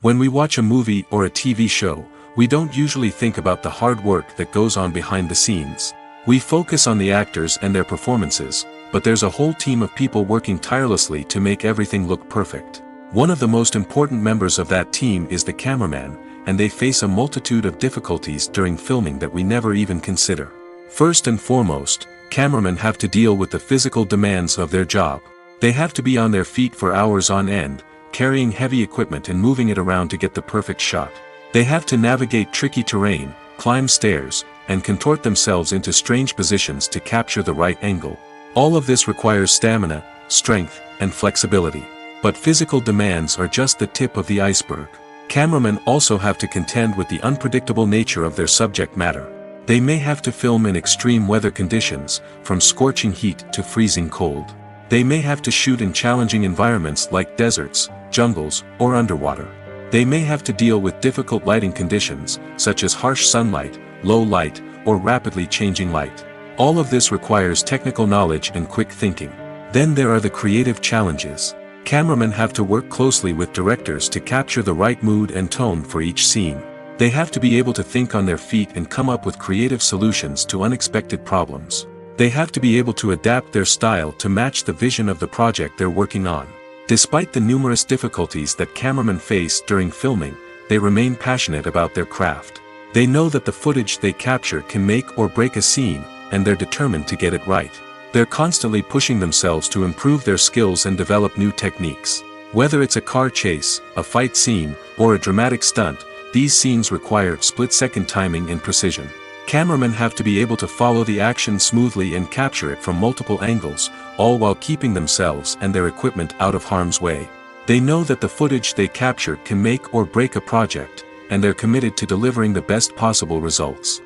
When we watch a movie or a TV show, we don't usually think about the hard work that goes on behind the scenes. We focus on the actors and their performances, but there's a whole team of people working tirelessly to make everything look perfect. One of the most important members of that team is the cameraman, and they face a multitude of difficulties during filming that we never even consider. First and foremost, cameramen have to deal with the physical demands of their job. They have to be on their feet for hours on end, carrying heavy equipment and moving it around to get the perfect shot. They have to navigate tricky terrain, climb stairs, and contort themselves into strange positions to capture the right angle. All of this requires stamina, strength, and flexibility. But physical demands are just the tip of the iceberg. Cameramen also have to contend with the unpredictable nature of their subject matter. They may have to film in extreme weather conditions, from scorching heat to freezing cold. They may have to shoot in challenging environments like deserts, jungles, or underwater. They may have to deal with difficult lighting conditions, such as harsh sunlight, low light, or rapidly changing light. All of this requires technical knowledge and quick thinking. Then there are the creative challenges. Cameramen have to work closely with directors to capture the right mood and tone for each scene. They have to be able to think on their feet and come up with creative solutions to unexpected problems. They have to be able to adapt their style to match the vision of the project they're working on. Despite the numerous difficulties that cameramen face during filming, they remain passionate about their craft. They know that the footage they capture can make or break a scene, and they're determined to get it right. They're constantly pushing themselves to improve their skills and develop new techniques. Whether it's a car chase, a fight scene, or a dramatic stunt, these scenes require split-second timing and precision. Cameramen have to be able to follow the action smoothly and capture it from multiple angles, all while keeping themselves and their equipment out of harm's way. They know that the footage they capture can make or break a project, and they're committed to delivering the best possible results.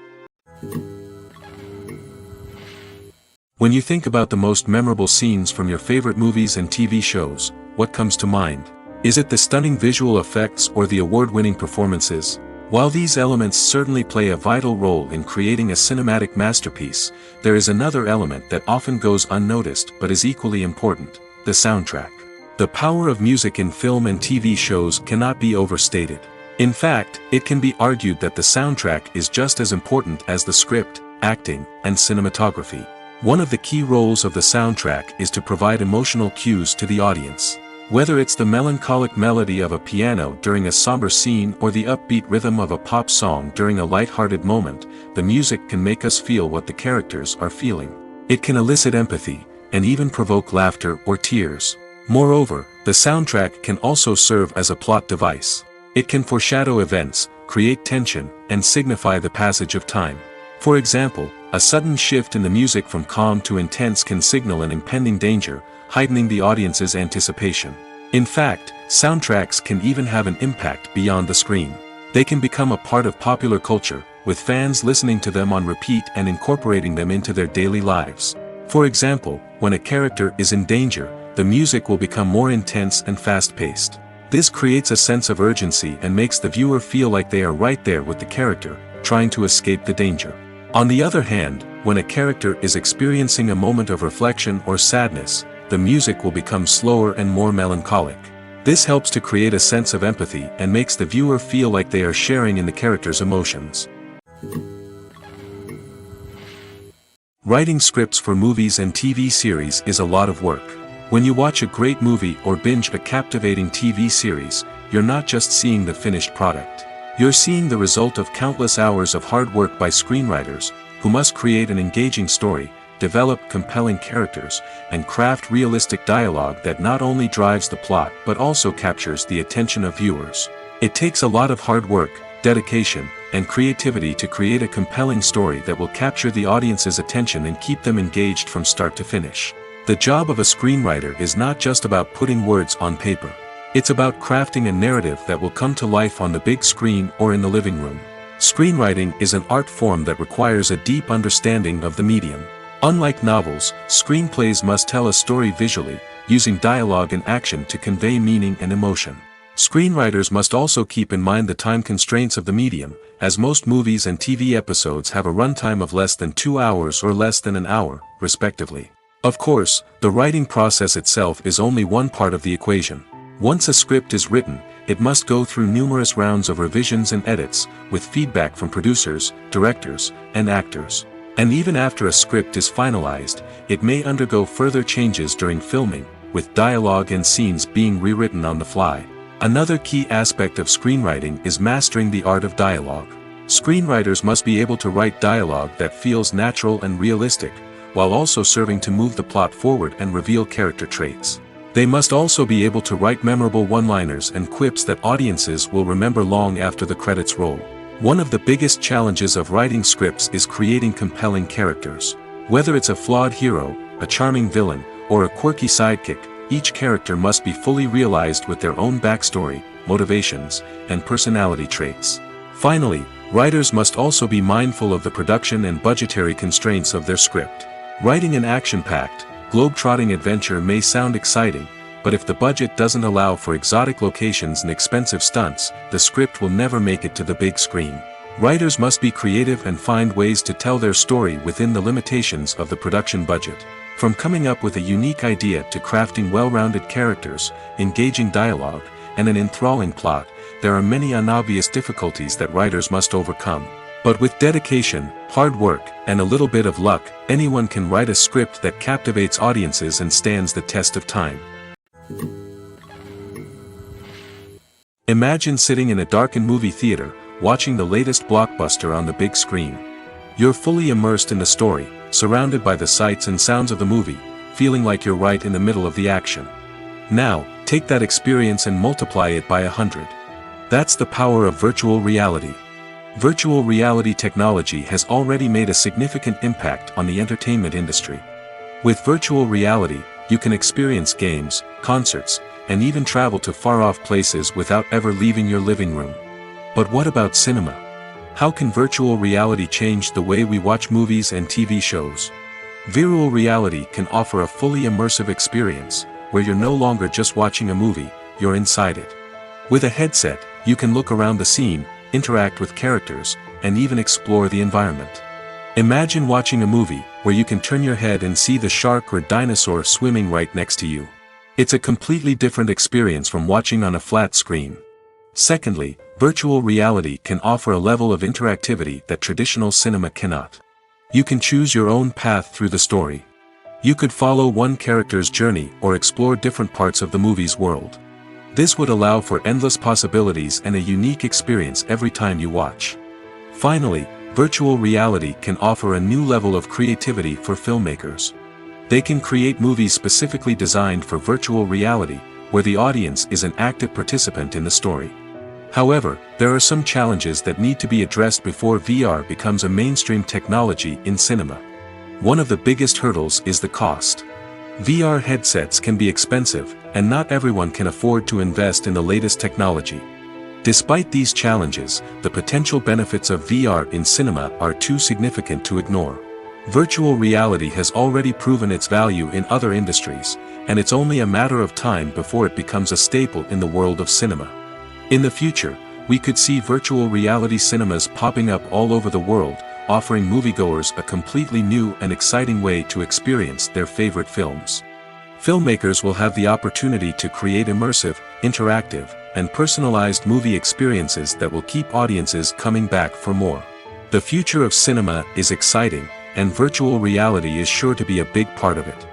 When you think about the most memorable scenes from your favorite movies and TV shows, what comes to mind? Is it the stunning visual effects or the award-winning performances? While these elements certainly play a vital role in creating a cinematic masterpiece, there is another element that often goes unnoticed but is equally important: the soundtrack. The power of music in film and TV shows cannot be overstated. In fact, it can be argued that the soundtrack is just as important as the script, acting, and cinematography. One of the key roles of the soundtrack is to provide emotional cues to the audience. Whether it's the melancholic melody of a piano during a somber scene or the upbeat rhythm of a pop song during a light-hearted moment, the music can make us feel what the characters are feeling. It can elicit empathy, and even provoke laughter or tears. Moreover, the soundtrack can also serve as a plot device. It can foreshadow events, create tension, and signify the passage of time. For example, a sudden shift in the music from calm to intense can signal an impending danger, heightening the audience's anticipation. In fact, soundtracks can even have an impact beyond the screen. They can become a part of popular culture, with fans listening to them on repeat and incorporating them into their daily lives. For example, when a character is in danger, the music will become more intense and fast-paced. This creates a sense of urgency and makes the viewer feel like they are right there with the character, trying to escape the danger. On the other hand, when a character is experiencing a moment of reflection or sadness, the music will become slower and more melancholic. This helps to create a sense of empathy and makes the viewer feel like they are sharing in the character's emotions. Writing scripts for movies and TV series is a lot of work. When you watch a great movie or binge a captivating TV series, you're not just seeing the finished product. You're seeing the result of countless hours of hard work by screenwriters, who must create an engaging story, develop compelling characters, and craft realistic dialogue that not only drives the plot but also captures the attention of viewers. It takes a lot of hard work, dedication, and creativity to create a compelling story that will capture the audience's attention and keep them engaged from start to finish. The job of a screenwriter is not just about putting words on paper. It's about crafting a narrative that will come to life on the big screen or in the living room. Screenwriting is an art form that requires a deep understanding of the medium. Unlike novels, screenplays must tell a story visually, using dialogue and action to convey meaning and emotion. Screenwriters must also keep in mind the time constraints of the medium, as most movies and TV episodes have a runtime of less than 2 hours or less than an hour, respectively. Of course, the writing process itself is only one part of the equation. Once a script is written, it must go through numerous rounds of revisions and edits, with feedback from producers, directors, and actors. And even after a script is finalized, it may undergo further changes during filming, with dialogue and scenes being rewritten on the fly. Another key aspect of screenwriting is mastering the art of dialogue. Screenwriters must be able to write dialogue that feels natural and realistic, while also serving to move the plot forward and reveal character traits. They must also be able to write memorable one-liners and quips that audiences will remember long after the credits roll. One of the biggest challenges of writing scripts is creating compelling characters. Whether it's a flawed hero, a charming villain, or a quirky sidekick, each character must be fully realized with their own backstory, motivations, and personality traits. Finally, writers must also be mindful of the production and budgetary constraints of their script. Writing an action-packed, globe-trotting adventure may sound exciting, but if the budget doesn't allow for exotic locations and expensive stunts, the script will never make it to the big screen. Writers must be creative and find ways to tell their story within the limitations of the production budget. From coming up with a unique idea to crafting well-rounded characters, engaging dialogue, and an enthralling plot, there are many unobvious difficulties that writers must overcome. But with dedication, hard work, and a little bit of luck, anyone can write a script that captivates audiences and stands the test of time. Imagine sitting in a darkened movie theater, watching the latest blockbuster on the big screen. You're fully immersed in the story, surrounded by the sights and sounds of the movie, feeling like you're right in the middle of the action. Now, take that experience and multiply it by 100. That's the power of virtual reality. Virtual reality technology has already made a significant impact on the entertainment industry. With virtual reality, you can experience games, concerts, and even travel to far-off places without ever leaving your living room. But what about cinema? How can virtual reality change the way we watch movies and TV shows? Virtual reality can offer a fully immersive experience, where you're no longer just watching a movie, you're inside it. With a headset, you can look around the scene, interact with characters, and even explore the environment. Imagine watching a movie where you can turn your head and see the shark or dinosaur swimming right next to you. It's a completely different experience from watching on a flat screen. Secondly, virtual reality can offer a level of interactivity that traditional cinema cannot. You can choose your own path through the story. You could follow one character's journey or explore different parts of the movie's world. This would allow for endless possibilities and a unique experience every time you watch. Finally, virtual reality can offer a new level of creativity for filmmakers. They can create movies specifically designed for virtual reality, where the audience is an active participant in the story. However, there are some challenges that need to be addressed before VR becomes a mainstream technology in cinema. One of the biggest hurdles is the cost. VR headsets can be expensive, and not everyone can afford to invest in the latest technology. Despite these challenges, the potential benefits of VR in cinema are too significant to ignore. Virtual reality has already proven its value in other industries, and it's only a matter of time before it becomes a staple in the world of cinema. In the future, we could see virtual reality cinemas popping up all over the world, offering moviegoers a completely new and exciting way to experience their favorite films. Filmmakers will have the opportunity to create immersive, interactive, and personalized movie experiences that will keep audiences coming back for more. The future of cinema is exciting, and virtual reality is sure to be a big part of it.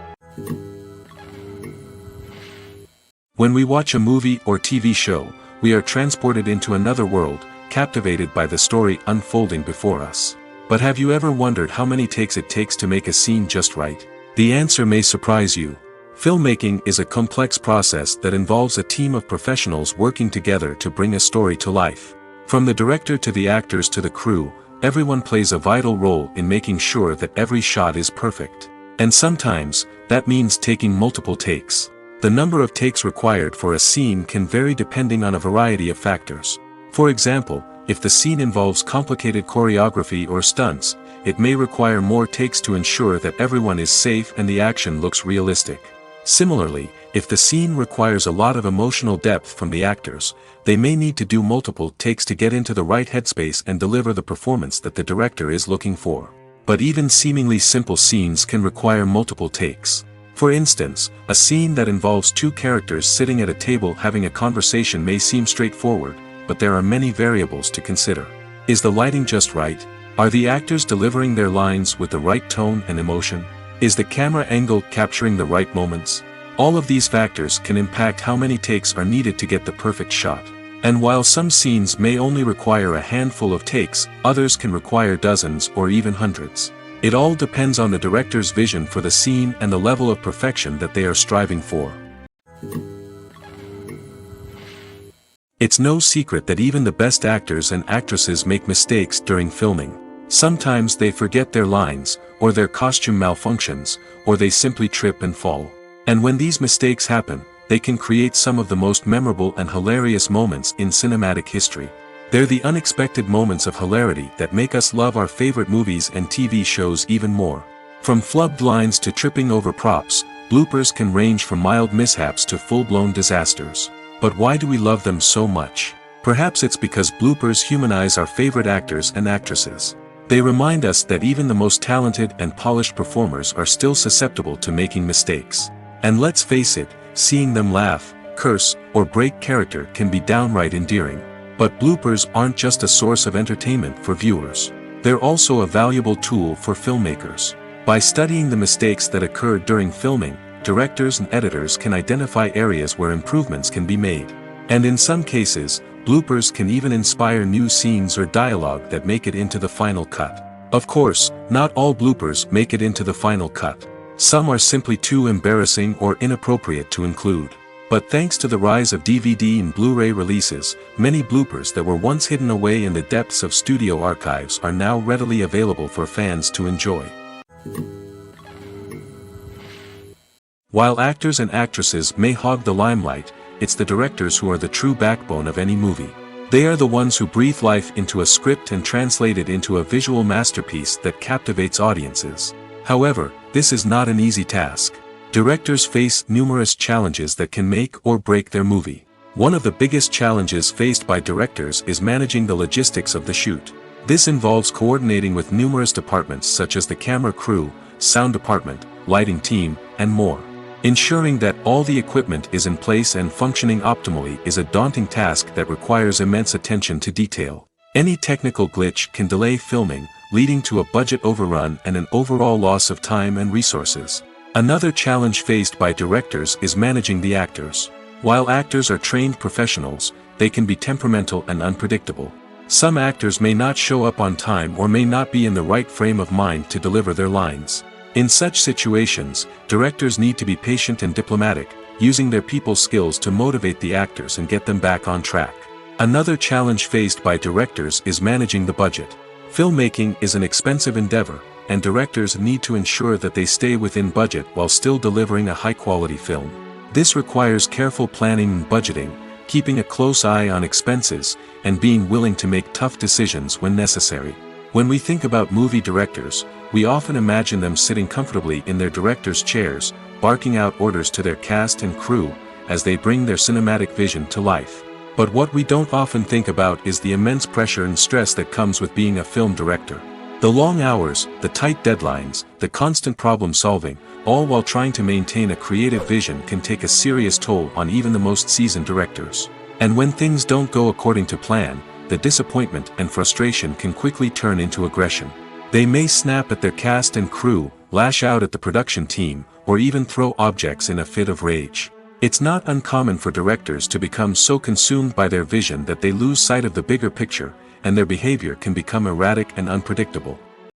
When we watch a movie or TV show, we are transported into another world, captivated by the story unfolding before us. But have you ever wondered how many takes it takes to make a scene just right? The answer may surprise you. Filmmaking is a complex process that involves a team of professionals working together to bring a story to life. From the director to the actors to the crew, everyone plays a vital role in making sure that every shot is perfect. And sometimes, that means taking multiple takes. The number of takes required for a scene can vary depending on a variety of factors. For example, if the scene involves complicated choreography or stunts, it may require more takes to ensure that everyone is safe and the action looks realistic. Similarly, if the scene requires a lot of emotional depth from the actors, they may need to do multiple takes to get into the right headspace and deliver the performance that the director is looking for. But even seemingly simple scenes can require multiple takes. For instance, a scene that involves two characters sitting at a table having a conversation may seem straightforward, but there are many variables to consider. Is the lighting just right? Are the actors delivering their lines with the right tone and emotion? Is the camera angle capturing the right moments? All of these factors can impact how many takes are needed to get the perfect shot. And while some scenes may only require a handful of takes, others can require dozens or even hundreds. It all depends on the director's vision for the scene and the level of perfection that they are striving for. It's no secret that even the best actors and actresses make mistakes during filming. Sometimes they forget their lines, or their costume malfunctions, or they simply trip and fall. And when these mistakes happen, they can create some of the most memorable and hilarious moments in cinematic history. They're the unexpected moments of hilarity that make us love our favorite movies and TV shows even more. From flubbed lines to tripping over props, bloopers can range from mild mishaps to full-blown disasters. But why do we love them so much? Perhaps it's because bloopers humanize our favorite actors and actresses. They remind us that even the most talented and polished performers are still susceptible to making mistakes. And let's face it, seeing them laugh, curse, or break character can be downright endearing. But bloopers aren't just a source of entertainment for viewers. They're also a valuable tool for filmmakers. By studying the mistakes that occurred during filming, directors and editors can identify areas where improvements can be made. And in some cases, bloopers can even inspire new scenes or dialogue that make it into the final cut. Of course, not all bloopers make it into the final cut. Some are simply too embarrassing or inappropriate to include. But thanks to the rise of DVD and Blu-ray releases, many bloopers that were once hidden away in the depths of studio archives are now readily available for fans to enjoy. While actors and actresses may hog the limelight, it's the directors who are the true backbone of any movie. They are the ones who breathe life into a script and translate it into a visual masterpiece that captivates audiences. However, this is not an easy task. Directors face numerous challenges that can make or break their movie. One of the biggest challenges faced by directors is managing the logistics of the shoot. This involves coordinating with numerous departments such as the camera crew, sound department, lighting team, and more. Ensuring that all the equipment is in place and functioning optimally is a daunting task that requires immense attention to detail. Any technical glitch can delay filming, leading to a budget overrun and an overall loss of time and resources. Another challenge faced by directors is managing the actors. While actors are trained professionals, they can be temperamental and unpredictable. Some actors may not show up on time or may not be in the right frame of mind to deliver their lines. In such situations, directors need to be patient and diplomatic, using their people skills to motivate the actors and get them back on track. Another challenge faced by directors is managing the budget. Filmmaking is an expensive endeavor, and directors need to ensure that they stay within budget while still delivering a high-quality film. This requires careful planning and budgeting, keeping a close eye on expenses, and being willing to make tough decisions when necessary. When we think about movie directors, we often imagine them sitting comfortably in their director's chairs, barking out orders to their cast and crew, as they bring their cinematic vision to life. But what we don't often think about is the immense pressure and stress that comes with being a film director. The long hours, the tight deadlines, the constant problem solving, all while trying to maintain a creative vision can take a serious toll on even the most seasoned directors. And when things don't go according to plan, the disappointment and frustration can quickly turn into aggression. They may snap at their cast and crew, lash out at the production team, or even throw objects in a fit of rage. It's not uncommon for directors to become so consumed by their vision that they lose sight of the bigger picture, and their behavior can become erratic and unpredictable.